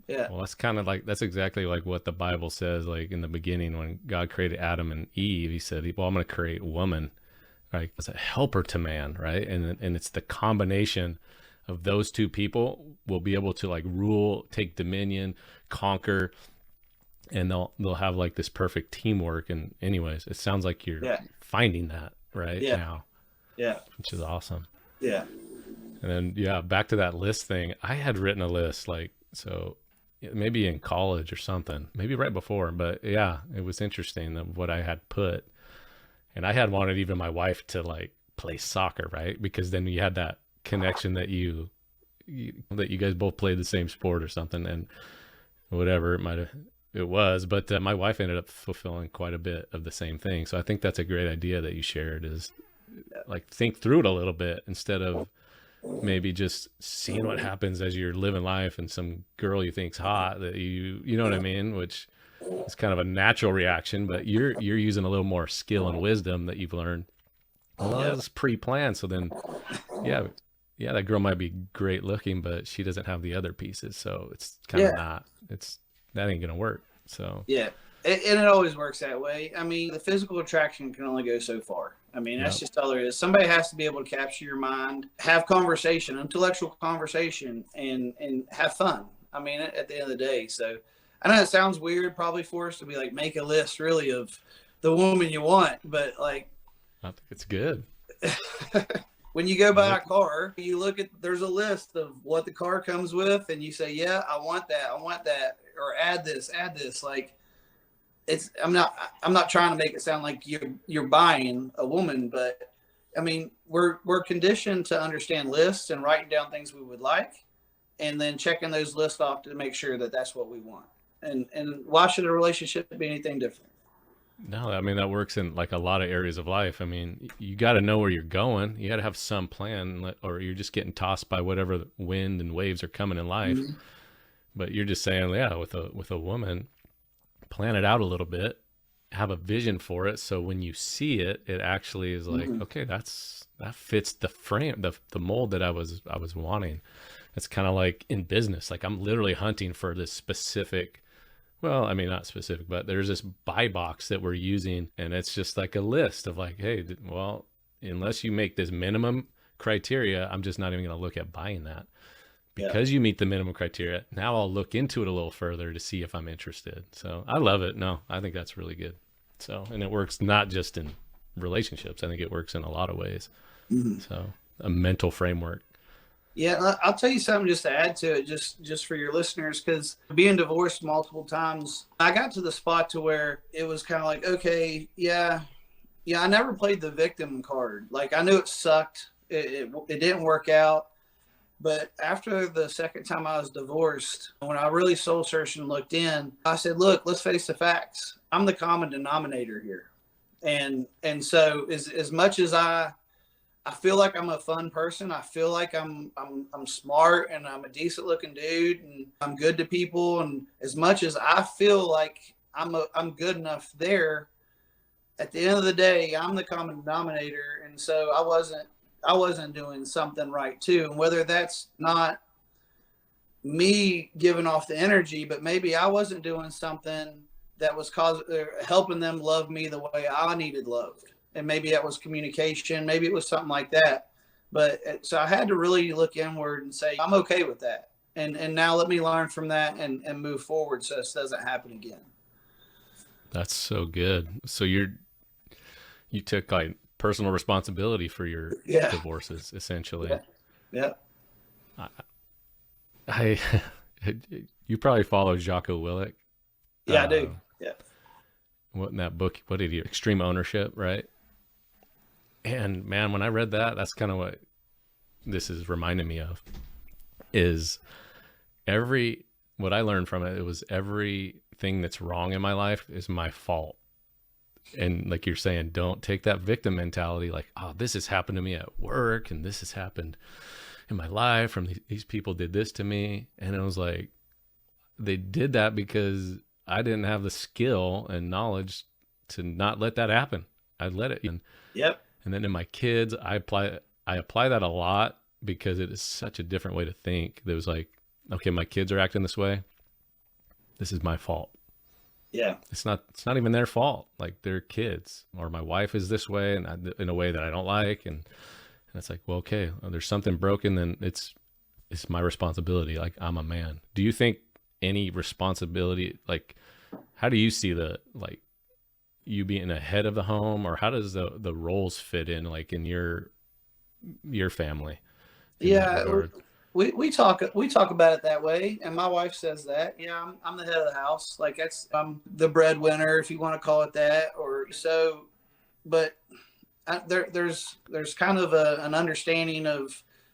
Yeah. Well, that's exactly like what the Bible says. Like in the beginning, when God created Adam and Eve, he said, well, I'm going to create woman, right, as a helper to man, right? And it's the combination of those two people will be able to like rule, take dominion, conquer, and they'll have like this perfect teamwork. And anyways, it sounds like you're finding that right now. Yeah. Which is awesome. Yeah. And then, back to that list thing. I had written a list, like, so maybe in college or something, maybe right before, but it was interesting of what I had put. And I had wanted even my wife to like play soccer, right? Because then you had that connection that you guys both played the same sport or something, and whatever it was, but my wife ended up fulfilling quite a bit of the same thing. So I think that's a great idea that you shared, is like think through it a little bit instead of maybe just seeing what happens as you're living life and some girl you think's hot that you know what I mean, which is kind of a natural reaction, but you're using a little more skill and wisdom that you've learned. Well, it was pre-planned. So then, that girl might be great looking, but she doesn't have the other pieces. So it's kind of that ain't going to work. So, and it always works that way. I mean, the physical attraction can only go so far. I mean, that's just all there is. Somebody has to be able to capture your mind, have conversation, intellectual conversation, and have fun. I mean, at the end of the day. So I know it sounds weird probably for us to be like, make a list really of the woman you want, but like, I think it's good. When you go buy a car, you look at, there's a list of what the car comes with, and you say, yeah, I want that, or add this. Like, I'm not trying to make it sound like you're buying a woman, but I mean, we're conditioned to understand lists and writing down things we would like, and then checking those lists off to make sure that that's what we want. And why should a relationship be anything different? No, I mean, that works in like a lot of areas of life. I mean, you got to know where you're going. You got to have some plan, or you're just getting tossed by whatever the wind and waves are coming in life. Mm-hmm. But you're just saying, with a woman, plan it out a little bit, have a vision for it. So when you see it, it actually is like, okay, that fits the frame, the mold that I was wanting. It's kind of like in business. Like I'm literally hunting for this specific, well, I mean, not specific, but there's this buy box that we're using, and it's just like a list of like, hey, well, unless you make this minimum criteria, I'm just not even going to look at buying that. Because you meet the minimum criteria, now I'll look into it a little further to see if I'm interested. So I love it. No, I think that's really good. So, and it works not just in relationships. I think it works in a lot of ways. Mm-hmm. So a mental framework. Yeah, I'll tell you something just to add to it, just for your listeners, because being divorced multiple times, I got to the spot to where it was kind of like, okay, I never played the victim card. Like I knew it sucked. It didn't work out. But after the second time I was divorced, when I really soul searched and looked in, I said, look, let's face the facts. I'm the common denominator here. And so as much as I feel like I'm a fun person. I feel like I'm smart and I'm a decent looking dude and I'm good to people. And as much as I feel like I'm good enough there, at the end of the day, I'm the common denominator. And so I wasn't doing something right too. And whether that's not me giving off the energy, but maybe I wasn't doing something that was helping them love me the way I needed loved. And maybe that was communication. Maybe it was something like that. But so I had to really look inward and say, I'm okay with that. And now let me learn from that and move forward so this doesn't happen again. That's so good. So you took like personal responsibility for your divorces, essentially. Yeah. I you probably follow Jocko Willink. Yeah, I do. Yeah. What in that book? What did he? Extreme Ownership, right? And man, when I read that, that's kind of what this is reminding me of. Is what I learned from it? It was everything that's wrong in my life is my fault. And like you're saying, don't take that victim mentality. Like, oh, this has happened to me at work, and this has happened in my life from these people did this to me. And it was like, they did that because I didn't have the skill and knowledge to not let that happen. I let it. Yep. And then in my kids, I apply that a lot because it is such a different way to think. There was like, okay, my kids are acting this way. This is my fault. Yeah. It's not even their fault. Like, they're kids, or my wife is this way and in a way that I don't like. And it's like, well, okay, there's something broken. Then it's my responsibility. Like, I'm a man. Do you think any responsibility, like, how do you see like you being a head of the home, or how does the roles fit in, like in your family? Yeah. We talk about it that way, and my wife says that. Yeah, I'm the head of the house. Like, I'm the breadwinner, if you want to call it that, or so. But there's kind of an understanding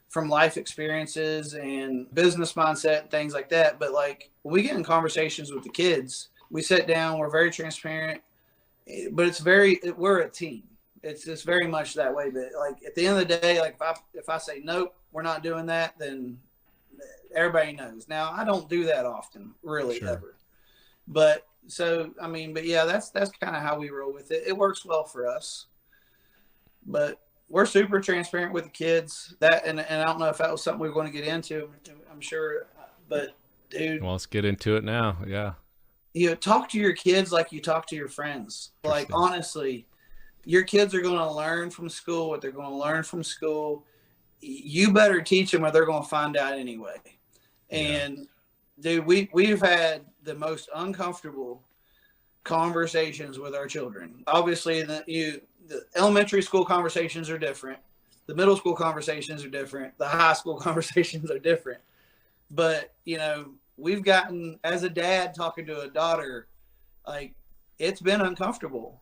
from life experiences and business mindset and things like that. But like, when we get in conversations with the kids, we sit down, we're very transparent, but we're a team. It's just very much that way. But like, at the end of the day, like if I say, nope, we're not doing that, then everybody knows. Now, I don't do that often, really, ever. But so, I mean, but yeah, that's kind of how we roll with it. It works well for us, but we're super transparent with the kids. And I don't know if that was something we were going to get into. I'm sure, but dude. Well, let's get into it now. Yeah. Talk to your kids like you talk to your friends. Like, honestly, your kids are going to learn from school what they're going to learn from school. You better teach them or they're going to find out anyway. And dude, we've had the most uncomfortable conversations with our children. Obviously, the elementary school conversations are different. The middle school conversations are different. The high school conversations are different. But, we've gotten, as a dad talking to a daughter, like, it's been uncomfortable.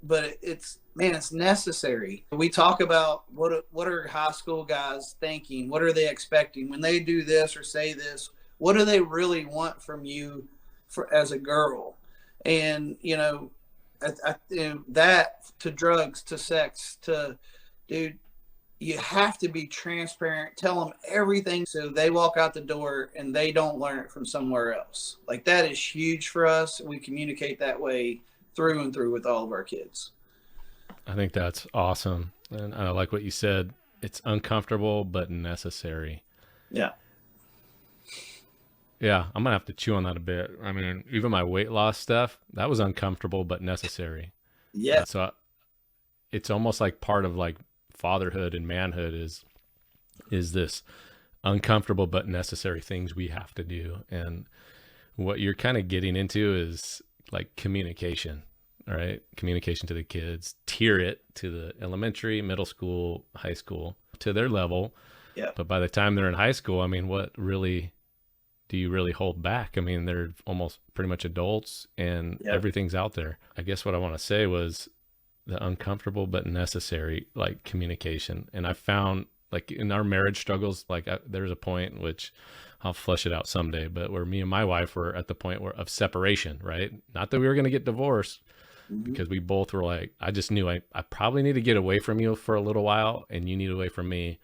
But it's necessary. We talk about what are high school guys thinking? What are they expecting when they do this or say this? What do they really want from you as a girl? And, that to drugs, to sex, to, dude, you have to be transparent. Tell them everything so they walk out the door and they don't learn it from somewhere else. Like, that is huge for us. We communicate that way through and through with all of our kids. I think that's awesome. And I like what you said. It's uncomfortable, but necessary. Yeah. Yeah. I'm going to have to chew on that a bit. I mean, even my weight loss stuff, that was uncomfortable, but necessary. Yeah. So it's almost like part of like fatherhood and manhood is this uncomfortable, but necessary things we have to do. And what you're kind of getting into is like communication, right? Communication to the kids, tier it to the elementary, middle school, high school, to their level. Yeah. But by the time they're in high school, I mean, what really do you really hold back? I mean, they're almost pretty much adults and everything's out there. I guess what I want to say was the uncomfortable but necessary, like, communication. And I found, like, in our marriage struggles, like, there's a point which I'll flesh it out someday, but where me and my wife were at the point of separation, right? Not that we were going to get divorced, because we both were like, I just knew I probably need to get away from you for a little while, and you need away from me.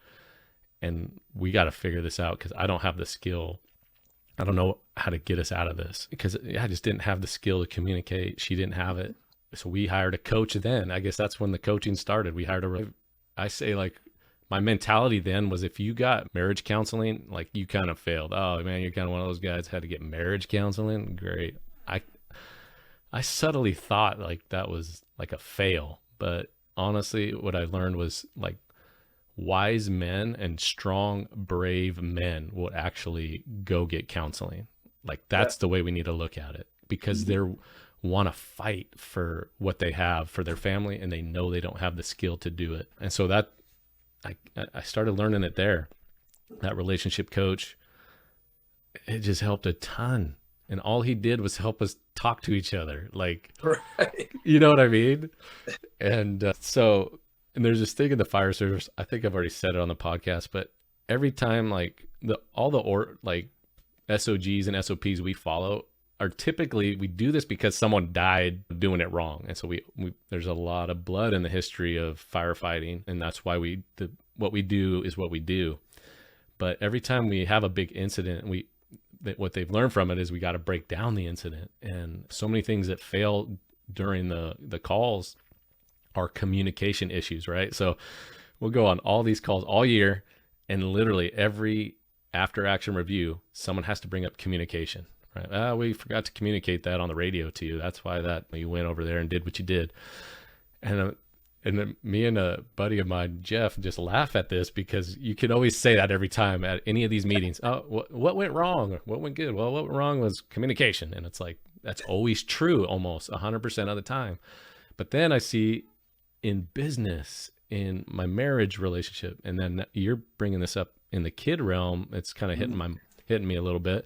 And we got to figure this out because I don't have the skill. I don't know how to get us out of this because I just didn't have the skill to communicate. She didn't have it. So we hired a coach then. I guess that's when the coaching started. We hired I say like, my mentality then was if you got marriage counseling, like you kind of failed. Oh man, you're kind of one of those guys had to get marriage counseling. Great. I subtly thought like that was like a fail, but honestly, what I learned was like wise men and strong, brave men will actually go get counseling. Like that's the way we need to look at it because they're want to fight for what they have for their family and they know they don't have the skill to do it. And so that I started learning it there. That relationship coach, it just helped a ton. And all he did was help us talk to each other. Like, right. You know what I mean? And and there's this thing in the fire service. I think I've already said it on the podcast, but every time like all the SOGs and SOPs we follow are typically, we do this because someone died doing it wrong. And so we there's a lot of blood in the history of firefighting. And that's why what we do is what we do. But every time we have a big incident, what they've learned from it is we got to break down the incident. And so many things that fail during the calls are communication issues, right? So we'll go on all these calls all year, and literally every after action review, someone has to bring up communication, right? We forgot to communicate that on the radio to you. That's why you went over there and did what you did. And then me and a buddy of mine, Jeff, just laugh at this because you can always say that every time at any of these meetings. Oh, what went wrong? Or what went good? Well, what went wrong was communication. And it's like, that's always true almost 100% of the time. But then I see in business, in my marriage relationship, and then you're bringing this up in the kid realm, it's kind of hitting me a little bit,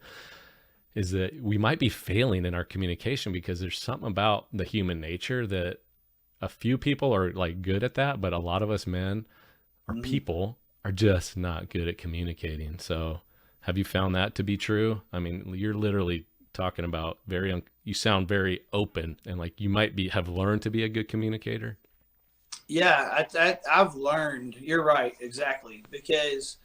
is that we might be failing in our communication because there's something about the human nature that a few people are like good at that, but a lot of us men or people are just not good at communicating. So have you found that to be true? I mean, you're literally talking about you sound very open and like you might have learned to be a good communicator. Yeah, I've learned. You're right, exactly, because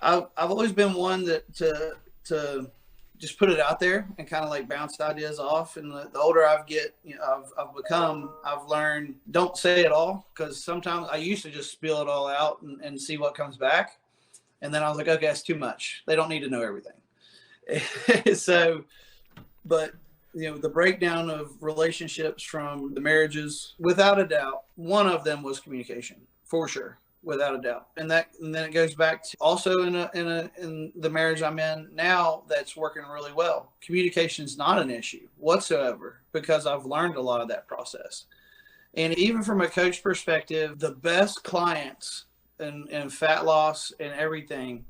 I've always been one that to just put it out there and kind of like bounce ideas off. And the older I've become, I've learned don't say it all, because sometimes I used to just spill it all out and see what comes back. And then I was like, okay, that's too much. They don't need to know everything. So, but the breakdown of relationships from the marriages, without a doubt, one of them was communication, for sure, without a doubt. And then it goes back to also in the marriage I'm in now that's working really well. Communication is not an issue whatsoever because I've learned a lot of that process. And even from a coach perspective, the best clients and fat loss and everything,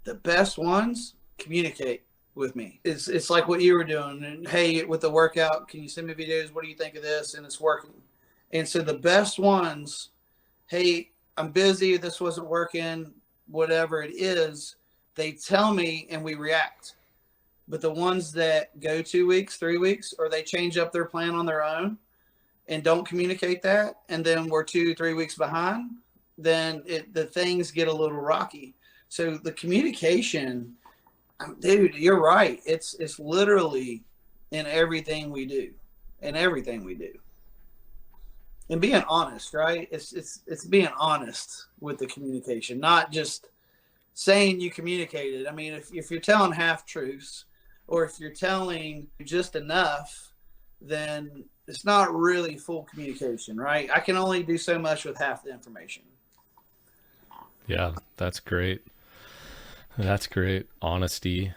the best ones communicate with me. It's like what you were doing. And hey, with the workout, can you send me videos? What do you think of this? And it's working. And so the best ones, hey, I'm busy. This wasn't working, whatever it is, they tell me and we react. But the ones that go 2 weeks, 3 weeks, or they change up their plan on their own and don't communicate that, and then we're 2-3 weeks behind, then the things get a little rocky. So the communication, dude, you're right. It's literally in everything we do, and being honest, right? It's being honest with the communication, not just saying you communicated. I mean, if you're telling half truths, or if you're telling just enough, then it's not really full communication, right? I can only do so much with half the information. Yeah, that's great. That's great. Honesty.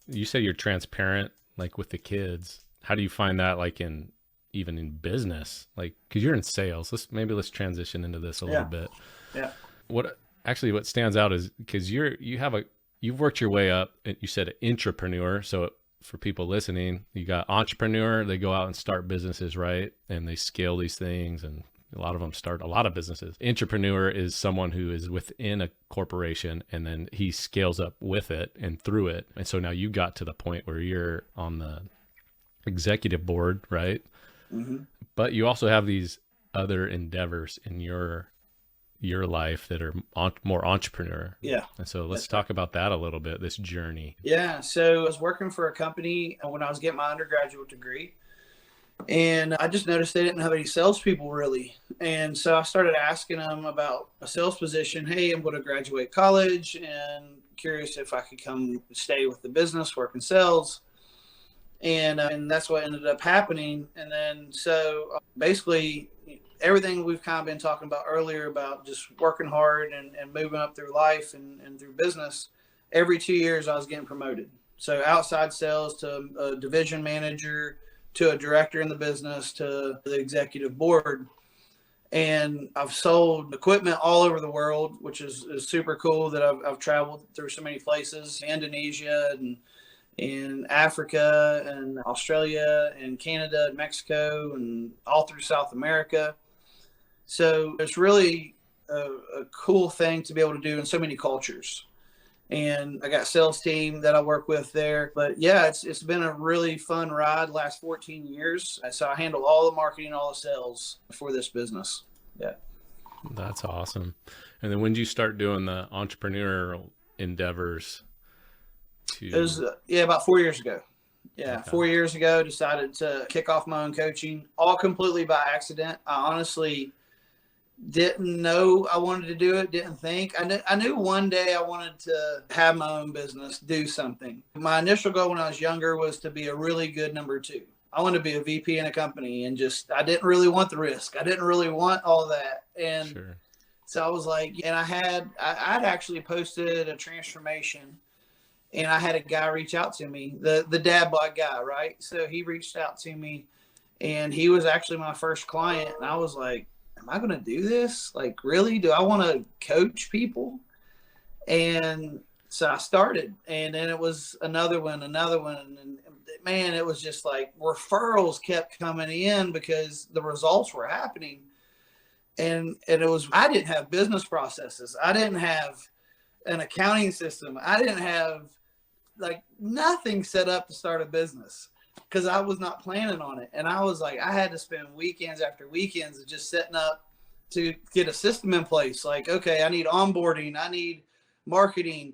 You say you're transparent, like with the kids. How do you find that, like even in business? Like, cause you're in sales. Let's transition into this a little bit. Yeah. What stands out is because you've worked your way up, and you said intrapreneur. So for people listening, you got entrepreneur, they go out and start businesses, right? And they scale these things, and a lot of them start a lot of businesses. Intrapreneur is someone who is within a corporation and then he scales up with it and through it. And so now you got to the point where you're on the executive board, right? Mm-hmm. But you also have these other endeavors in your life that are more entrepreneur. Yeah. And so let's talk about that a little bit, this journey. Yeah. So I was working for a company when I was getting my undergraduate degree. And I just noticed they didn't have any salespeople really. And so I started asking them about a sales position. Hey, I'm going to graduate college and curious if I could come stay with the business, work in sales. And that's what ended up happening. And then so basically everything we've kind of been talking about earlier about just working hard and moving up through life and through business, every 2 years I was getting promoted. So outside sales to a division manager, to a director in the business, to the executive board. And I've sold equipment all over the world, which is super cool that I've traveled through so many places, Indonesia and in Africa and Australia and Canada and Mexico and all through South America. So it's really a cool thing to be able to do in so many cultures. And I got a sales team that I work with there. But yeah, it's been a really fun ride last 14 years. So I handle all the marketing, all the sales for this business. Yeah. That's awesome. And then when did you start doing the entrepreneurial endeavors? It was, about 4 years ago. Yeah, Okay. 4 years ago, decided to kick off my own coaching, all completely by accident. I honestly didn't know I wanted to do it, didn't think. I knew one day I wanted to have my own business, do something. My initial goal when I was younger was to be a really good number two. I wanted to be a VP in a company and I didn't really want the risk. I didn't really want all that. And Sure. so I was like, and I'd actually posted a transformation. And I had a guy reach out to me, the Dadbod guy, right? So he reached out to me, and he was actually my first client. And I was like, am I going to do this? Like, really? Do I want to coach people? And so I started. And then it was another one. And man, it was just like referrals kept coming in because the results were happening. And it was, I didn't have business processes. I didn't have an accounting system. I didn't have like nothing set up to start a business because I was not planning on it. And I was like, I had to spend weekends after weekends of just setting up to get a system in place. Like, okay, I need onboarding. I need marketing.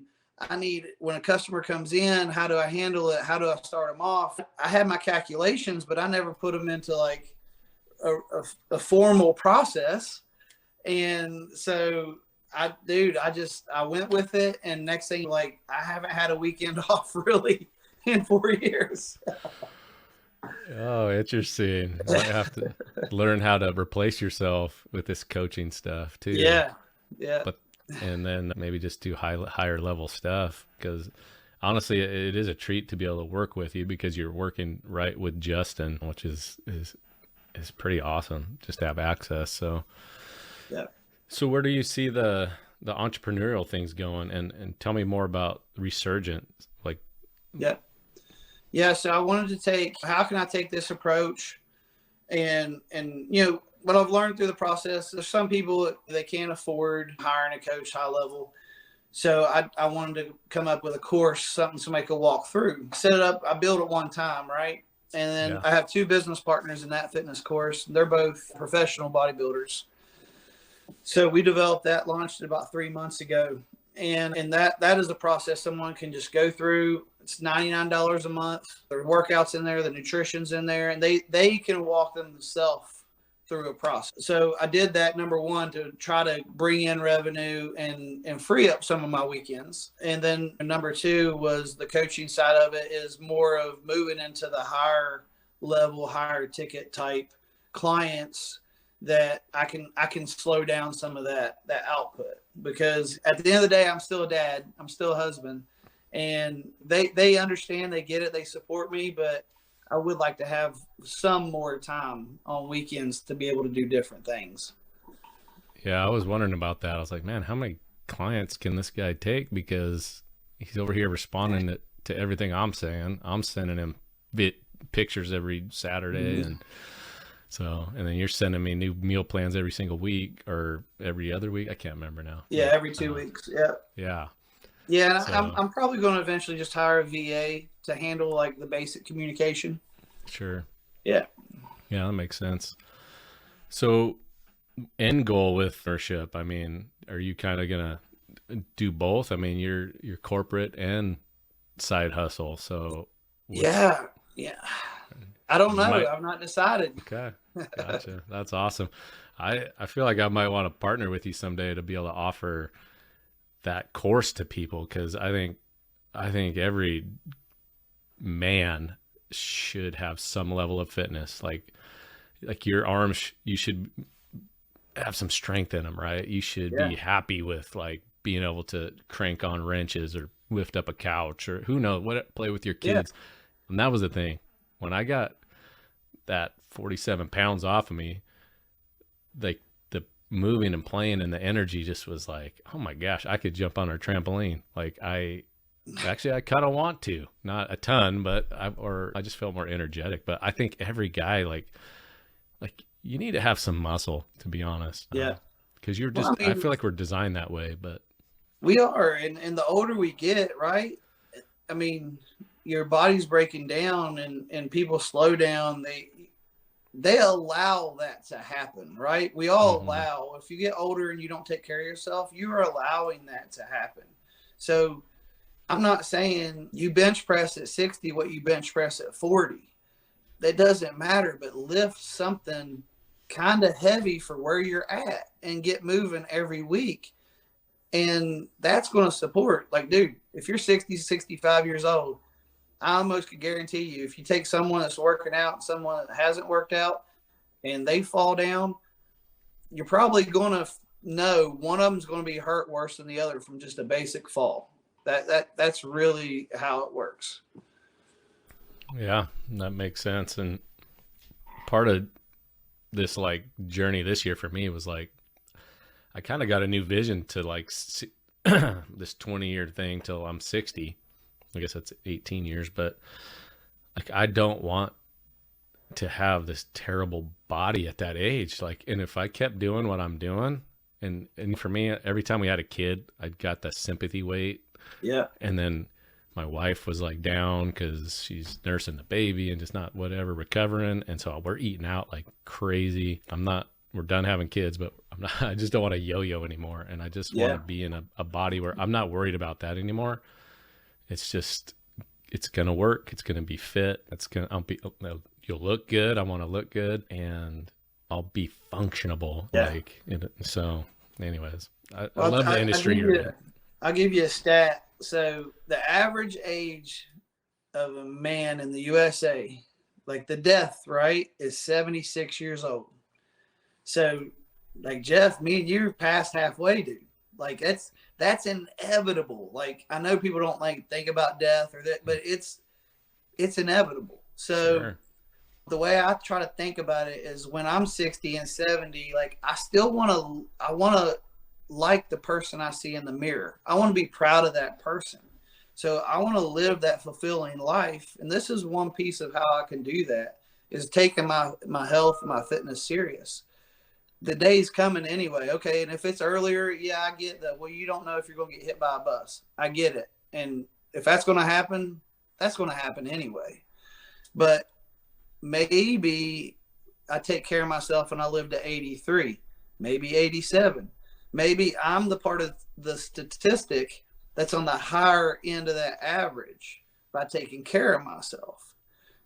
I need, when a customer comes in, how do I handle it? How do I start them off? I had my calculations, but I never put them into like a formal process. And so I went with it, and next thing, like, I haven't had a weekend off really in 4 years. Oh, interesting. You might have to learn how to replace yourself with this coaching stuff too. Yeah. And then maybe just do higher level stuff, because honestly, it is a treat to be able to work with you because you're working right with Justin, which is pretty awesome just to have access. So Yeah. So where do you see the entrepreneurial things going? And tell me more about Resurgence. Like, Yeah. So I wanted to how can I take this approach? And what I've learned through the process, there's some people, they can't afford hiring a coach high level. So I wanted to come up with a course, something somebody could walk through. Set it up. I built it one time, right? And then I have two business partners in that fitness course. They're both professional bodybuilders. So we developed that, launched it about 3 months ago. And that is a process someone can just go through. It's $99 a month. There are workouts in there, the nutrition's in there, and they can walk themselves through a process. So I did that, number one, to try to bring in revenue and free up some of my weekends. And then number two was the coaching side of it is more of moving into the higher level, higher ticket type clients that I can slow down some of that output, because at the end of the day, I'm still a dad, I'm still a husband, and they understand, they get it, they support me, but I would like to have some more time on weekends to be able to do different things. yeah, I was wondering about that. I was like, man, how many clients can this guy take? Because he's over here responding to everything I'm saying. I'm sending him pictures every Saturday, and then you're sending me new meal plans every single week or every other week. I can't remember now. Yeah, every 2 weeks. Yeah. And So, I'm probably going to eventually just hire a VA to handle like the basic communication. sure. Yeah. Yeah, that makes sense. So end goal with ownership, I mean, are you kind of gonna do both? I mean, you're corporate and side hustle. So what's Yeah. Yeah. I don't you know. might I've not decided. okay. Gotcha. That's awesome. I feel like I might want to partner with you someday to be able to offer that course to people, because I think every man should have some level of fitness. Like your arms, you should have some strength in them, right? You should Yeah. be happy with like being able to crank on wrenches or lift up a couch or who knows what, play with your Yeah. kids. And that was the thing. When I got that 47 pounds off of me, like the moving and playing and the energy just was like, oh my gosh, I could jump on our trampoline. Like I kind of want to, not a ton, but I just felt more energetic. But I think every guy like you need to have some muscle, to be honest. Yeah. Because you're Well, just, I I mean, feel like we're designed that way, but we are, and the older we get, right? I mean, your body's breaking down, and people slow down. They allow that to happen, right? We all hmm allow. If you get older and you don't take care of yourself, you are allowing that to happen. So I'm not saying you bench press at 60 what you bench press at 40. That doesn't matter, but lift something kind of heavy for where you're at and get moving every week. And that's going to support, like, dude, if you're 60, 65 years old, I almost could guarantee you, if you take someone that's working out and someone that hasn't worked out and they fall down, you're probably going to know one of them's going to be hurt worse than the other from just a basic fall. That's really how it works. yeah, that makes sense. And part of this like journey this year for me was like, I kind of got a new vision to like this 20-year thing till I'm 60. I guess that's 18 years, but like I don't want to have this terrible body at that age. Like, and if I kept doing what I'm doing, and for me, every time we had a kid, I got the sympathy weight, Yeah. and then my wife was like down because she's nursing the baby and just not whatever recovering, and so we're eating out like crazy. We're done having kids, but I just don't want to yo-yo anymore, and I just want to be in a body where I'm not worried about that anymore. It's just, it's going to work. It's going to be fit. You'll look good. I want to look good, and I'll be functionable. Yeah. Like, so anyways, I Well, love the industry you're in. I'll give you a stat. So the average age of a man in the USA, like the death, right, is 76 years old. So like Jeff, me and you are past halfway, dude. Like that's inevitable. Like I know people don't like think about death or that, but it's inevitable. So Sure. the way I try to think about it is when I'm 60 and 70, like I want to like the person I see in the mirror. I want to be proud of that person. So I want to live that fulfilling life. And this is one piece of how I can do that is taking my health and my fitness serious. The day's coming anyway. Okay. And if it's earlier, yeah, I get that. Well, you don't know if you're going to get hit by a bus. I get it. And if that's going to happen, that's going to happen anyway. But maybe I take care of myself and I live to 83, maybe 87. Maybe I'm the part of the statistic that's on the higher end of that average by taking care of myself.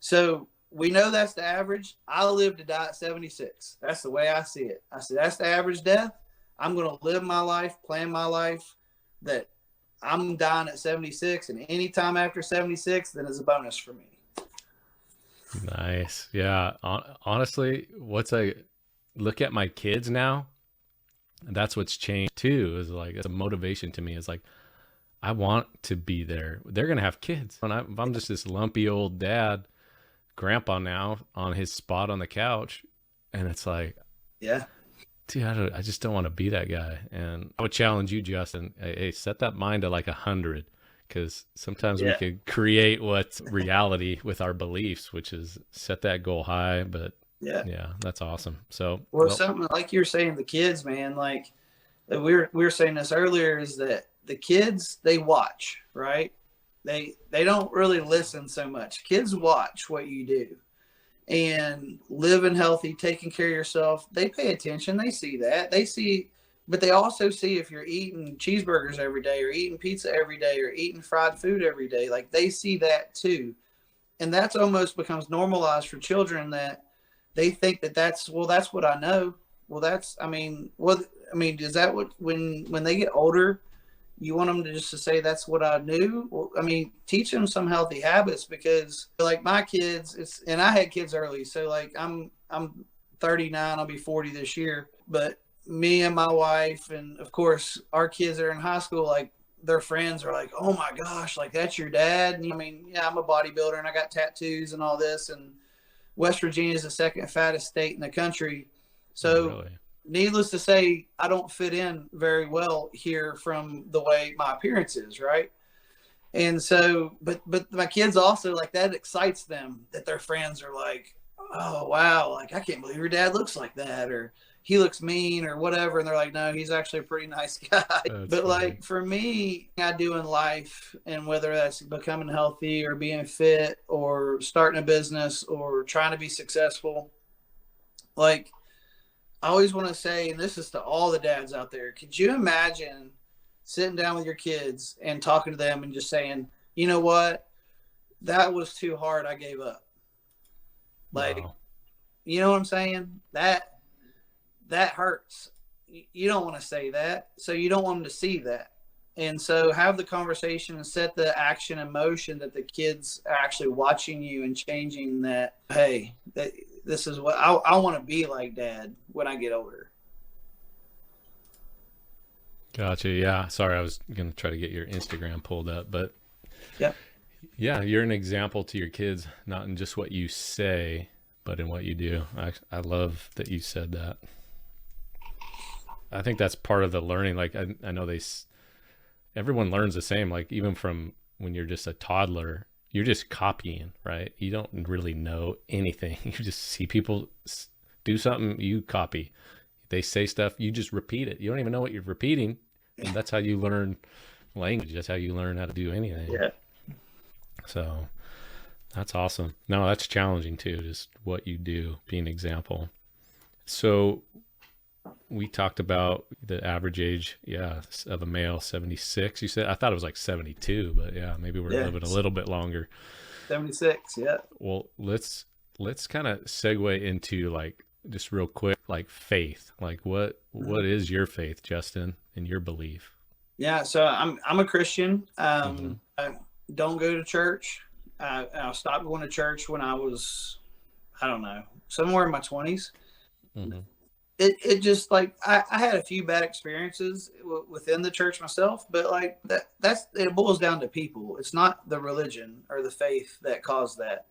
So we know that's the average. I live to die at 76. That's the way I see it. I say that's the average death. I'm going to live my life, plan my life that I'm dying at 76, and any time after 76, then is a bonus for me. Nice. Yeah. Honestly, look at my kids now, that's what's changed too, is like, it's a motivation to me. It's like, I want to be there. They're going to have kids. If I'm just this lumpy old dad, grandpa now on his spot on the couch, and it's like, Yeah. dude, I just don't want to be that guy. And I would challenge you, Justin, hey, set that mind to like 100, because sometimes we could create what's reality with our beliefs, which is set that goal high. But yeah, that's awesome. So, well, something like you're saying, the kids, man, like we were saying this earlier, is that the kids, they watch, right? They don't really listen so much. Kids watch what you do. and living healthy, taking care of yourself, they pay attention. They see that. But they also see if you're eating cheeseburgers every day or eating pizza every day or eating fried food every day. Like, they see that too. And that's almost becomes normalized for children, that they think that that's what I know. Well, is that what, when they get older, you want them to just to say that's what I knew? Well, teach them some healthy habits, because like my kids, and I had kids early. So like I'm 39, I'll be 40 this year, but me and my wife, and of course our kids that are in high school, like their friends are like, oh my gosh, like that's your dad. And yeah, I'm a bodybuilder and I got tattoos and all this. And West Virginia is the second fattest state in the country. So Really? Needless to say, I don't fit in very well here from the way my appearance is, right? And so, but my kids also, like, that excites them, that their friends are like, oh wow, like I can't believe your dad looks like that, or he looks mean or whatever. And they're like, no, he's actually a pretty nice guy. But funny. like for me, I do in life, and whether that's becoming healthy or being fit or starting a business or trying to be successful, like I always want to say, and this is to all the dads out there, could you imagine sitting down with your kids and talking to them and just saying, you know what, that was too hard, I gave up. Like, Wow. You know what I'm saying? That hurts. You don't want to say that. So you don't want them to see that. And so have the conversation and set the action in motion, that the kids are actually watching you and changing that, hey, this is what I want to be like dad when I get older. Gotcha. Yeah. Sorry, I was going to try to get your Instagram pulled up, but Yep. yeah, you're an example to your kids, not in just what you say, but in what you do. I love that you said that. I think that's part of the learning. Like I know everyone learns the same, like even from when you're just a toddler, you're just copying, right? You don't really know anything. You just see people do something, you copy. They say stuff, you just repeat it. You don't even know what you're repeating. And that's how you learn language. That's how you learn how to do anything. Yeah. So that's awesome. No, that's challenging too, just what you do, be an example. So we talked about the average age, of a male, 76. You said, I thought it was like 72, but yeah, maybe we're living a little bit longer. 76, yeah. Well, let's kind of segue into, like, just real quick, like faith. Like what is your faith, Justin, and your belief? Yeah, so I'm a Christian. I don't go to church. I stopped going to church when I was, I don't know, somewhere in my 20s. Mm-hmm. It just, like, I had a few bad experiences within the church myself, but like it boils down to people. It's not the religion or the faith that caused that.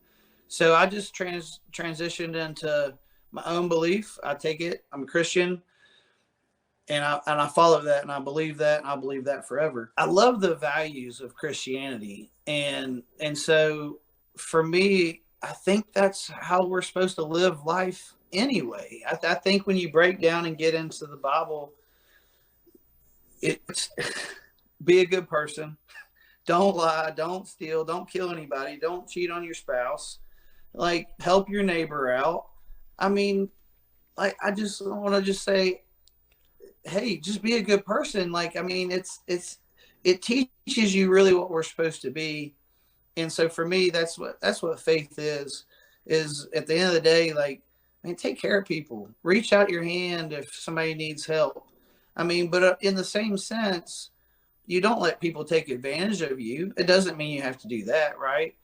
So I just transitioned into my own belief. I take it. I'm a Christian, and I follow that, and I believe that, and I believe that forever. I love the values of Christianity, and so for me, I think that's how we're supposed to live life anyway. I think when you break down and get into the Bible, it's be a good person, don't lie, don't steal, don't kill anybody, don't cheat on your spouse, like help your neighbor out. Like I just want to just say, hey, just be a good person. Like, it teaches you really what we're supposed to be. And so for me, that's what faith is at the end of the day, like, take care of people, reach out your hand if somebody needs help. But in the same sense, you don't let people take advantage of you. It doesn't mean you have to do that, right?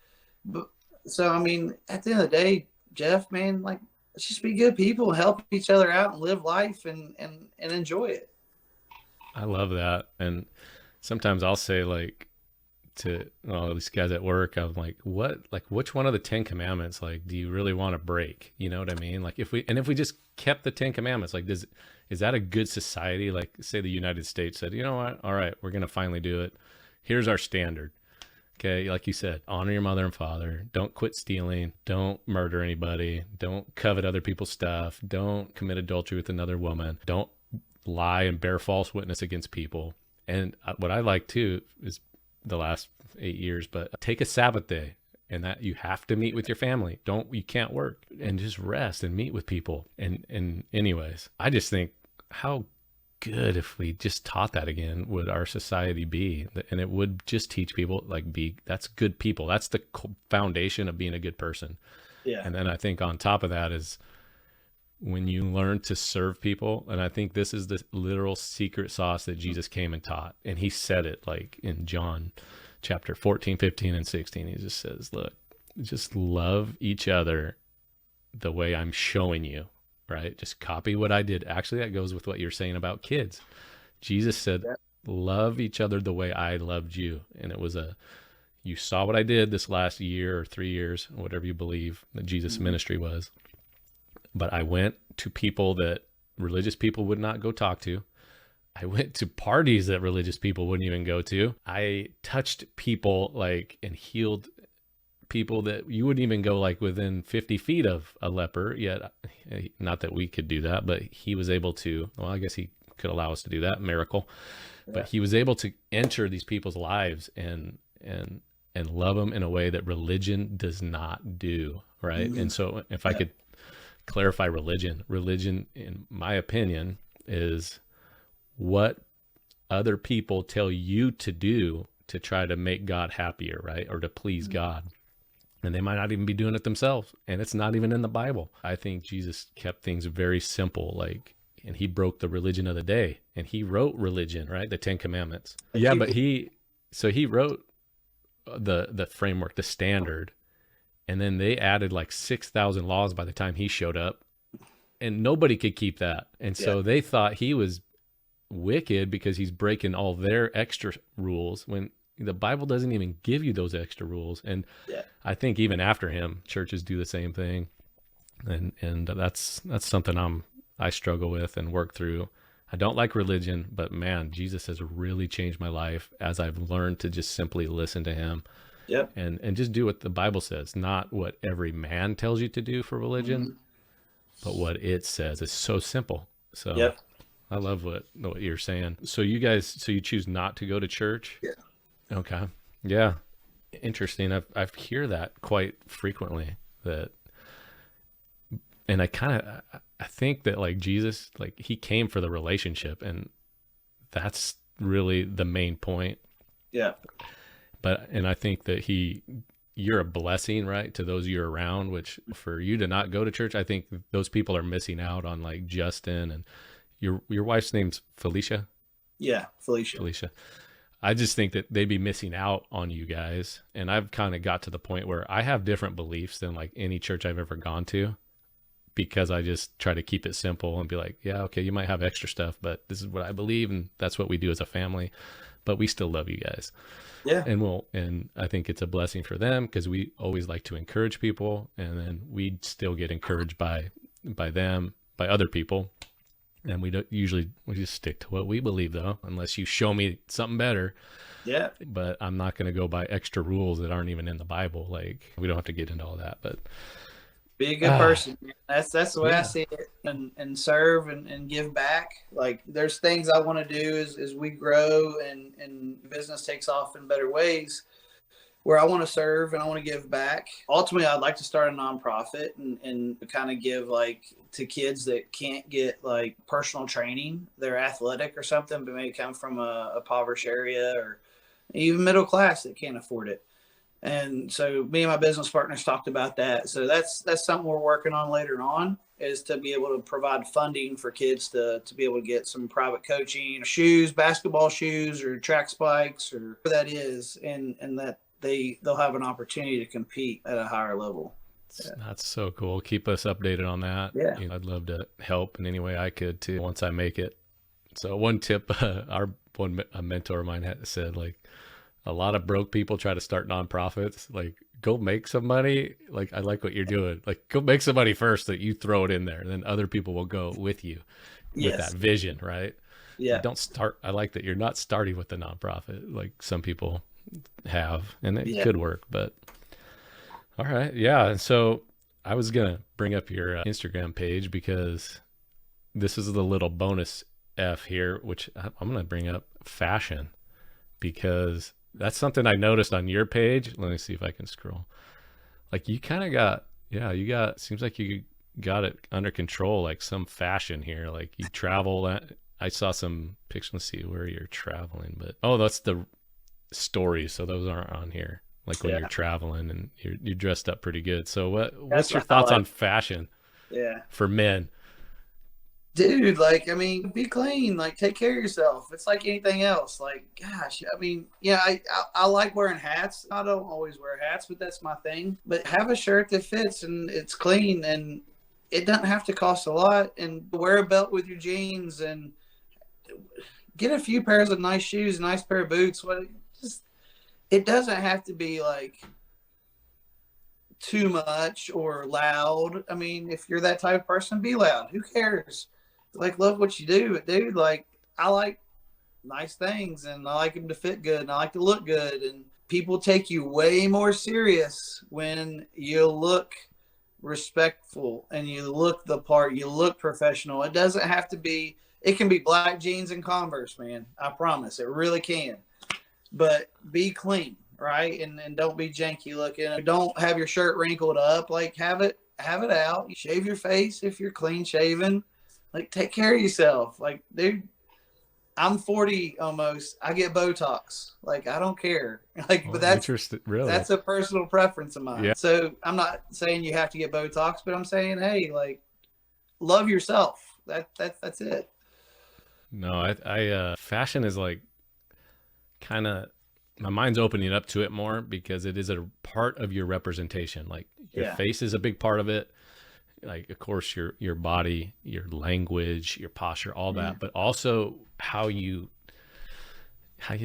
But so, at the end of the day, Jeff, man, like, let's just be good people and help each other out and live life and enjoy it. I love that. And sometimes I'll say, like, to these guys at work, I'm like, which one of the 10 commandments, like, do you really want to break? You know what I mean? Like, if we just kept the 10 commandments, like, is that a good society? Like, say the United States said, you know what? All right, we're going to finally do it. Here's our standard. Okay. Like you said, honor your mother and father. Don't quit stealing. Don't murder anybody. Don't covet other people's stuff. Don't commit adultery with another woman. Don't lie and bear false witness against people. And what I like too is the last 8 years, but take a Sabbath day and that you have to meet with your family. You can't work, and just rest and meet with people. And anyways, I just think how good if we just taught that again would our society be, and it would just teach people like that's good people. That's the foundation of being a good person. Yeah. And then I think on top of that is when you learn to serve people, and I think this is the literal secret sauce that Jesus came and taught. And he said it like in John chapter 14, 15, and 16. He just says, look, just love each other the way I'm showing you, right? Just copy what I did. Actually, that goes with what you're saying about kids. Jesus said, love each other the way I loved you. And it was you saw what I did this last year or 3 years, whatever you believe that Jesus' ministry was. But I went to people that religious people would not go talk to. I went to parties that religious people wouldn't even go to. I touched people and healed people that you wouldn't even go within 50 feet of a leper. Yet, not that we could do that, but he was able to, well, I guess he could allow us to do that miracle, but he was able to enter these people's lives and love them in a way that religion does not do. Right. And so if I could clarify religion, in my opinion, is what other people tell you to do to try to make God happier, right? Or to please God. And they might not even be doing it themselves. And it's not even in the Bible. I think Jesus kept things very simple, and he broke the religion of the day, and he wrote religion, right? The 10 Commandments. Yeah, but he wrote the framework, the standard, and then they added 6,000 laws by the time he showed up, and nobody could keep that. And so they thought he was wicked because he's breaking all their extra rules when the Bible doesn't even give you those extra rules. And I think even after him, churches do the same thing. And that's something I struggle with and work through. I don't like religion, but man, Jesus has really changed my life as I've learned to just simply listen to him. Yep. And just do what the Bible says, not what every man tells you to do for religion, but what it says. It's so simple. So I love what you're saying. So you choose not to go to church? Yeah. Okay. Yeah. Interesting. I hear that quite frequently, and I think that Jesus, he came for the relationship, and that's really the main point. Yeah. And I think that you're a blessing, right, to those you're around, which for you to not go to church, I think those people are missing out on Justin, and your wife's name's Felicia. Yeah. Felicia. I just think that they'd be missing out on you guys. And I've kind of got to the point where I have different beliefs than any church I've ever gone to, because I just try to keep it simple and be yeah, okay, you might have extra stuff, but this is what I believe, and that's what we do as a family, but we still love you guys. Yeah. And I think it's a blessing for them, because we always like to encourage people, and then we still get encouraged by them, by other people. And we just stick to what we believe, though, unless you show me something better. Yeah. But I'm not going to go by extra rules that aren't even in the Bible. We don't have to get into all that, but be a good person. That's the way I see it, and serve and give back. There's things I want to do as we grow and business takes off in better ways, where I want to serve and I want to give back. Ultimately, I'd like to start a nonprofit and kind of give to kids that can't get personal training. They're athletic or something, but maybe come from a impoverished area or even middle class that can't afford it. And so me and my business partners talked about that. So that's something we're working on later on, is to be able to provide funding for kids to be able to get some private coaching, shoes, basketball shoes, or track spikes, or whatever that is, and that they'll have an opportunity to compete at a higher level. That's so cool. Keep us updated on that. Yeah. I'd love to help in any way I could too, once I make it. So one tip, a mentor of mine had said, a lot of broke people try to start nonprofits. Go make some money. I like what you're doing. Go make some money first, that you throw it in there, and then other people will go with you with that vision, right? Yeah. Don't start. I like that you're not starting with the nonprofit like some people have, and it could work, but all right. Yeah. And so I was going to bring up your Instagram page, because this is the little bonus F here, which I'm going to bring up fashion, because that's something I noticed on your page. Let me see if I can scroll. Like you kind of got, yeah, you got, seems like you got it under control, like some fashion here. Like you travel that. I saw some pictures. Let's see where you're traveling, but oh, that's the stories. So those aren't on here. Like when you're traveling and you're dressed up pretty good. So what's your thoughts on fashion? Yeah. For men? Dude, like, I mean, be clean, like, take care of yourself. It's like anything else. Like, gosh, I mean, yeah, I like wearing hats. I don't always wear hats, but that's my thing. But have a shirt that fits and it's clean, and it doesn't have to cost a lot. And wear a belt with your jeans, and get a few pairs of nice shoes, a nice pair of boots. It doesn't have to be like too much or loud. I mean, if you're that type of person, be loud. Who cares? Like, love what you do. But dude, like, I like nice things, and I like them to fit good, and I like to look good. And people take you way more serious when you look respectful and you look the part, you look professional. It doesn't have to be, it can be black jeans and Converse, man. I promise. It really can. But be clean, right? And don't be janky looking. Don't have your shirt wrinkled up. Like, have it out. You shave your face if you're clean shaven. Like, take care of yourself. Like, dude, I'm 40 almost. I get Botox. Like, I don't care. Like, but that's really, that's a personal preference of mine. Yeah. So I'm not saying you have to get Botox, but I'm saying, hey, like, love yourself. That's it. No, I fashion is like kind of, my mind's opening up to it more because it is a part of your representation. Like your face is a big part of it. Like, of course, your body, your language, your posture, all that, but also how you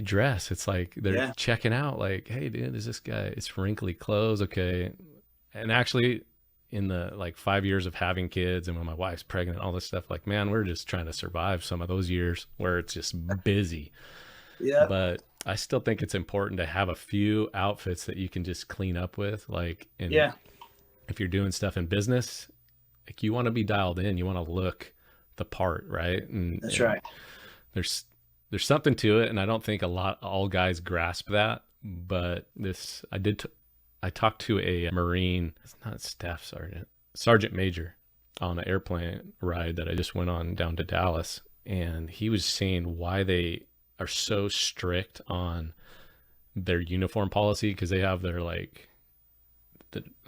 dress. It's like they're checking out like, hey, dude, is this guy, it's wrinkly clothes. Okay. And actually in the like 5 years of having kids and when my wife's pregnant, all this stuff, like, man, we're just trying to survive some of those years where it's just busy. Yeah. But I still think it's important to have a few outfits that you can just clean up with. Like, if you're doing stuff in business, like you want to be dialed in, you want to look the part, right? And that's right. There's something to it. And I don't think all guys grasp that, but I talked to a Marine, it's not staff sergeant, sergeant major on an airplane ride that I just went on down to Dallas. And he was saying why they are so strict on their uniform policy. Cause they have their like,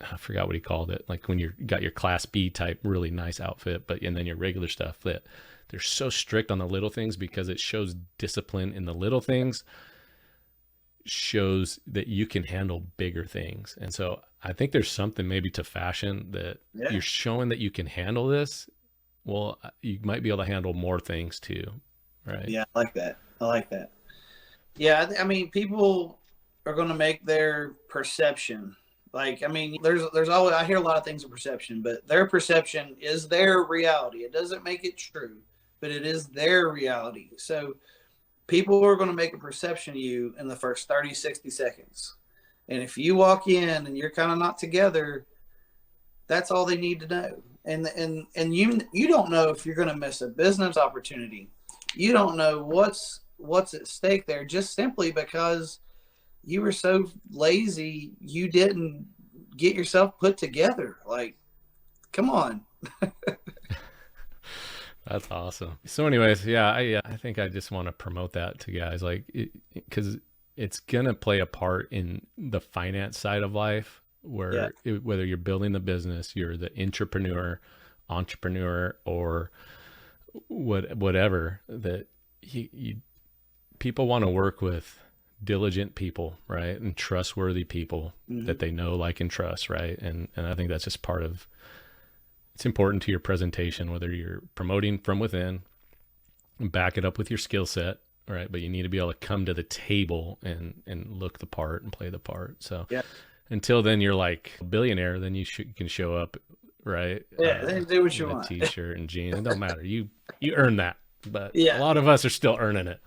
I forgot what he called it. Like when you got your class B type, really nice outfit, and then your regular stuff, that they're so strict on the little things because it shows discipline in the little things, shows that you can handle bigger things. And so I think there's something maybe to fashion that you're showing that you can handle this. Well, you might be able to handle more things too. Right. Yeah. I like that. Yeah. I mean, people are going to make their perception. Like, I mean, there's always, I hear a lot of things of perception, but their perception is their reality. It doesn't make it true, but it is their reality. So people are going to make a perception of you in the first 30, 60 seconds. And if you walk in and you're kind of not together, that's all they need to know. And you don't know if you're going to miss a business opportunity. You don't know what's at stake there, just simply because you were so lazy, you didn't get yourself put together. Like, come on. That's awesome. So anyways, I think I just want to promote that to guys, like, because it's going to play a part in the finance side of life, where whether you're building the business, you're the entrepreneur, or whatever, that people want to work with diligent people, right? And trustworthy people that they know, like, and trust, right? And I think that's just part of, it's important to your presentation, whether you're promoting from within, back it up with your skill set, right? But you need to be able to come to the table and look the part and play the part. So until then you're like a billionaire, then you can show up, right? Then do what you want. T-shirt and jeans, it don't matter. You earn that, but a lot of us are still earning it.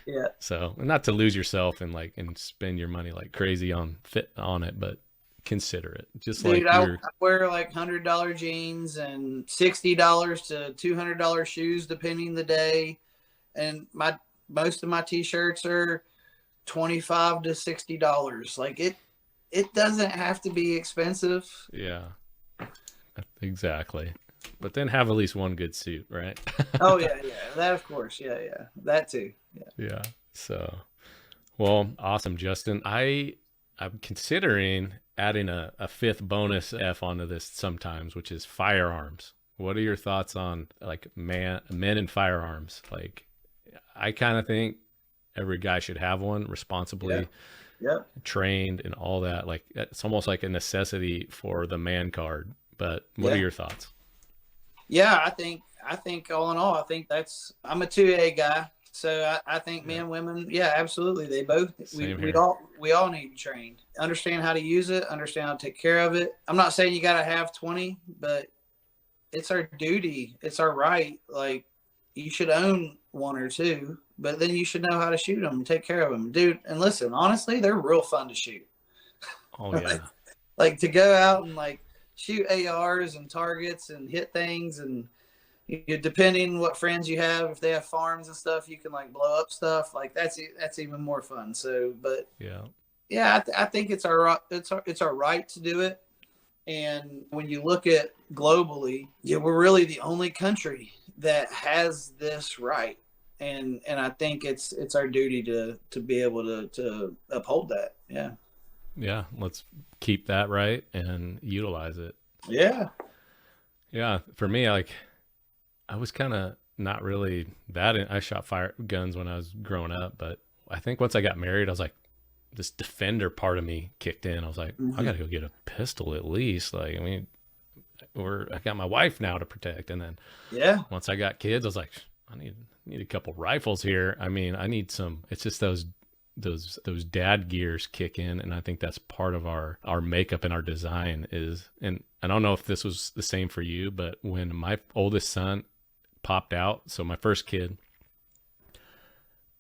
Yeah. So not to lose yourself and spend your money like crazy on it, but consider it. Just dude, I wear like $100 jeans and $60 to $200 shoes depending the day, and most of my t-shirts are $25 to $60. Like, it doesn't have to be expensive. Yeah, exactly. But then have at least one good suit, right? Oh yeah, that of course, yeah, that too. Yeah. Yeah. So, well, awesome, Justin. I'm considering adding a fifth bonus F onto this sometimes, which is firearms. What are your thoughts on like men and firearms? Like, I kind of think every guy should have one responsibly trained and all that. Like, it's almost like a necessity for the man card. But what are your thoughts? Yeah, I think all in all, I think I'm a 2A guy. So I think men and women, yeah, absolutely. They both, we all need trained. Understand how to use it, understand how to take care of it. I'm not saying you got to have 20, but it's our duty. It's our right. Like, you should own one or two, but then you should know how to shoot them and take care of them. Dude, and listen, honestly, they're real fun to shoot. Oh, yeah. like to go out and like shoot ARs and targets and hit things, and depending what friends you have, if they have farms and stuff, you can like blow up stuff. Like that's even more fun. So, but I think it's our right to do it. And when you look at globally, we're really the only country that has this right. And I think it's our duty to be able to uphold that. Yeah. Yeah. Let's keep that right and utilize it. Yeah. Yeah. For me, I was kind of not really that. I shot fire guns when I was growing up, but I think once I got married, I was like, this defender part of me kicked in. I was like, I got to go get a pistol at least. Like, I mean, I got my wife now to protect. And then once I got kids, I was like, I need a couple rifles here. I mean, I need some, it's just those dad gears kick in. And I think that's part of our makeup and our design is, and I don't know if this was the same for you, but when my oldest son popped out, so my first kid,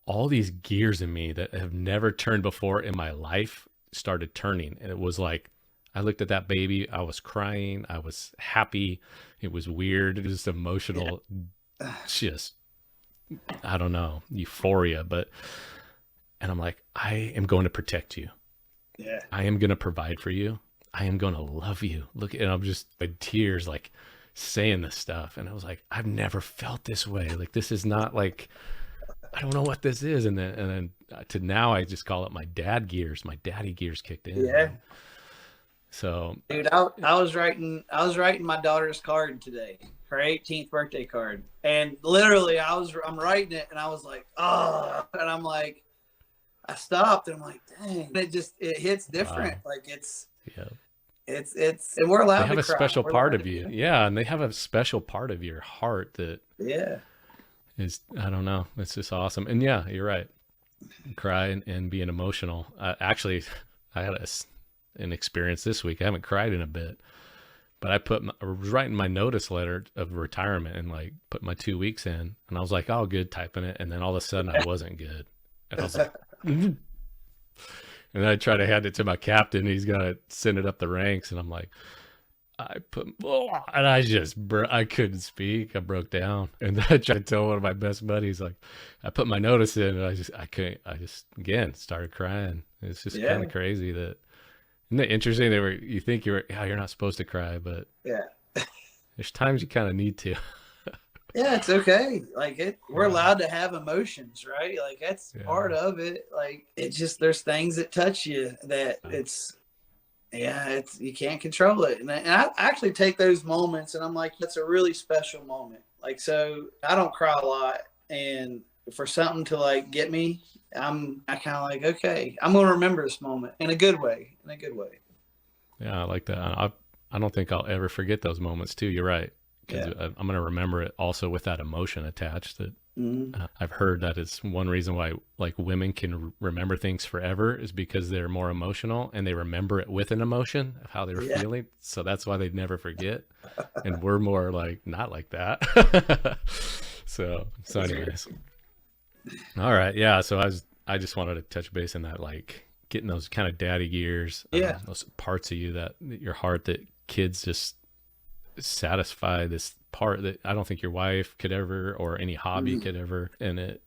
all these gears in me that have never turned before in my life started turning. And it was like, I looked at that baby, I was crying, I was happy. It was weird. It was emotional, just, I don't know, euphoria. And I'm like, I am going to protect you. Yeah. I am going to provide for you. I am going to love you. Look, and I'm just in tears, like saying this stuff. And I was like, I've never felt this way. Like, this is not like, I don't know what this is. And then to now I just call it my dad gears. My daddy gears kicked in. Yeah. So, dude, I was writing my daughter's card today, her 18th birthday card. And literally I'm writing it and I was like, oh, and I'm like, I stopped and I'm like, dang, it hits different. Wow. Like it's, and we're allowed to cry. They have a special part of you. Yeah. And they have a special part of your heart that is, I don't know. It's just awesome. And yeah, you're right. Crying and being emotional. Actually, I had an experience this week. I haven't cried in a bit, but I was writing my notice letter of retirement and like put my 2 weeks in, and I was like, oh, good, typing it. And then all of a sudden I wasn't good. And I was like, and then I try to hand it to my captain. He's got to send it up the ranks. And I'm like, and I couldn't speak. I broke down. And then I tried to tell one of my best buddies, like, I put my notice in and I just again started crying. It's just kind of crazy that, isn't it interesting that you think you're not supposed to cry, but there's times you kind of need to. Yeah, it's okay. Like we're allowed to have emotions, right? Like that's part of it. Like it's just, there's things that touch you that you can't control it. And I actually take those moments and I'm like, it's a really special moment. Like, so I don't cry a lot, and for something to like get me, I kind of like, okay, I'm going to remember this moment in a good way, Yeah. I like that. I don't think I'll ever forget those moments too. You're right. Because I'm going to remember it also with that emotion attached. That I've heard that it's one reason why like women can remember things forever is because they're more emotional and they remember it with an emotion of how they were feeling. So that's why they never forget. And we're more like not like that. So anyways. All right. Yeah. So I just wanted to touch base on that, like getting those kind of daddy gears, those parts of you that your heart that kids just satisfy, this part that I don't think your wife could ever, or any hobby could ever. And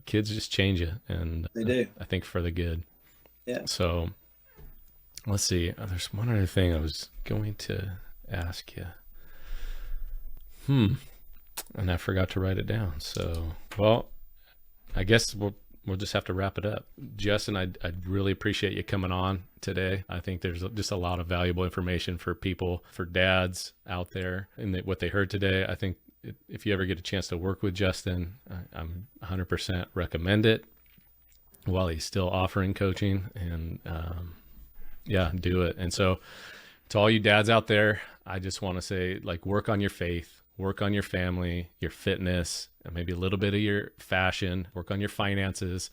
kids just change you, and they do. I think for the good. Yeah. So Let's see. There's one other thing I was going to ask you. And I forgot to write it down. So, well, I guess we'll just have to wrap it up. Justin, I'd really appreciate you coming on today. I think there's just a lot of valuable information for people, for dads out there, and what they heard today. I think if you ever get a chance to work with Justin, I'm 100% recommend it while he's still offering coaching, and yeah, do it. And so to all you dads out there, I just want to say, like, work on your faith, work on your family, your fitness, and maybe a little bit of your fashion, work on your finances,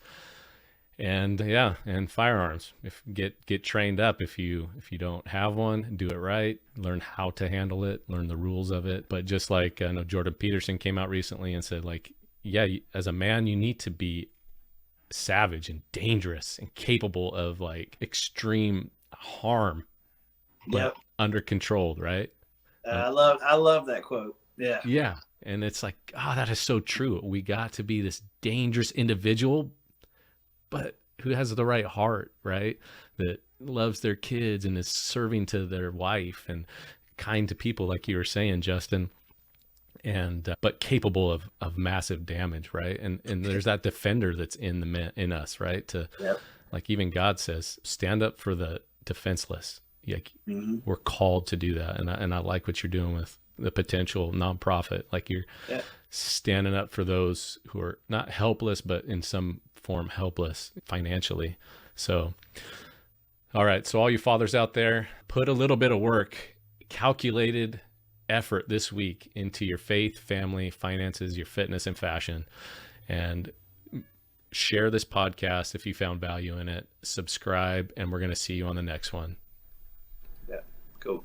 and yeah, and firearms. Get trained up. If you don't have one, do it right, learn how to handle it, learn the rules of it. But just like, I know Jordan Peterson came out recently and said, like, yeah, as a man, you need to be savage and dangerous and capable of like extreme harm, but under control, right? I love that quote. Yeah. And it's like, oh, that is so true. We got to be this dangerous individual, but who has the right heart, right? That loves their kids and is serving to their wife and kind to people, like you were saying, Justin, and but capable of massive damage, right? And there's that defender that's in us, right? To like, even God says, stand up for the defenseless. Like, we're called to do that. And I like what you're doing with the potential nonprofit. Like, you're standing up for those who are not helpless, but in some form helpless financially. So, all right. So all you fathers out there, put a little bit of work, calculated effort this week into your faith, family, finances, your fitness, and fashion, and share this podcast if you found value in it. Subscribe, and we're going to see you on the next one. Yeah, cool.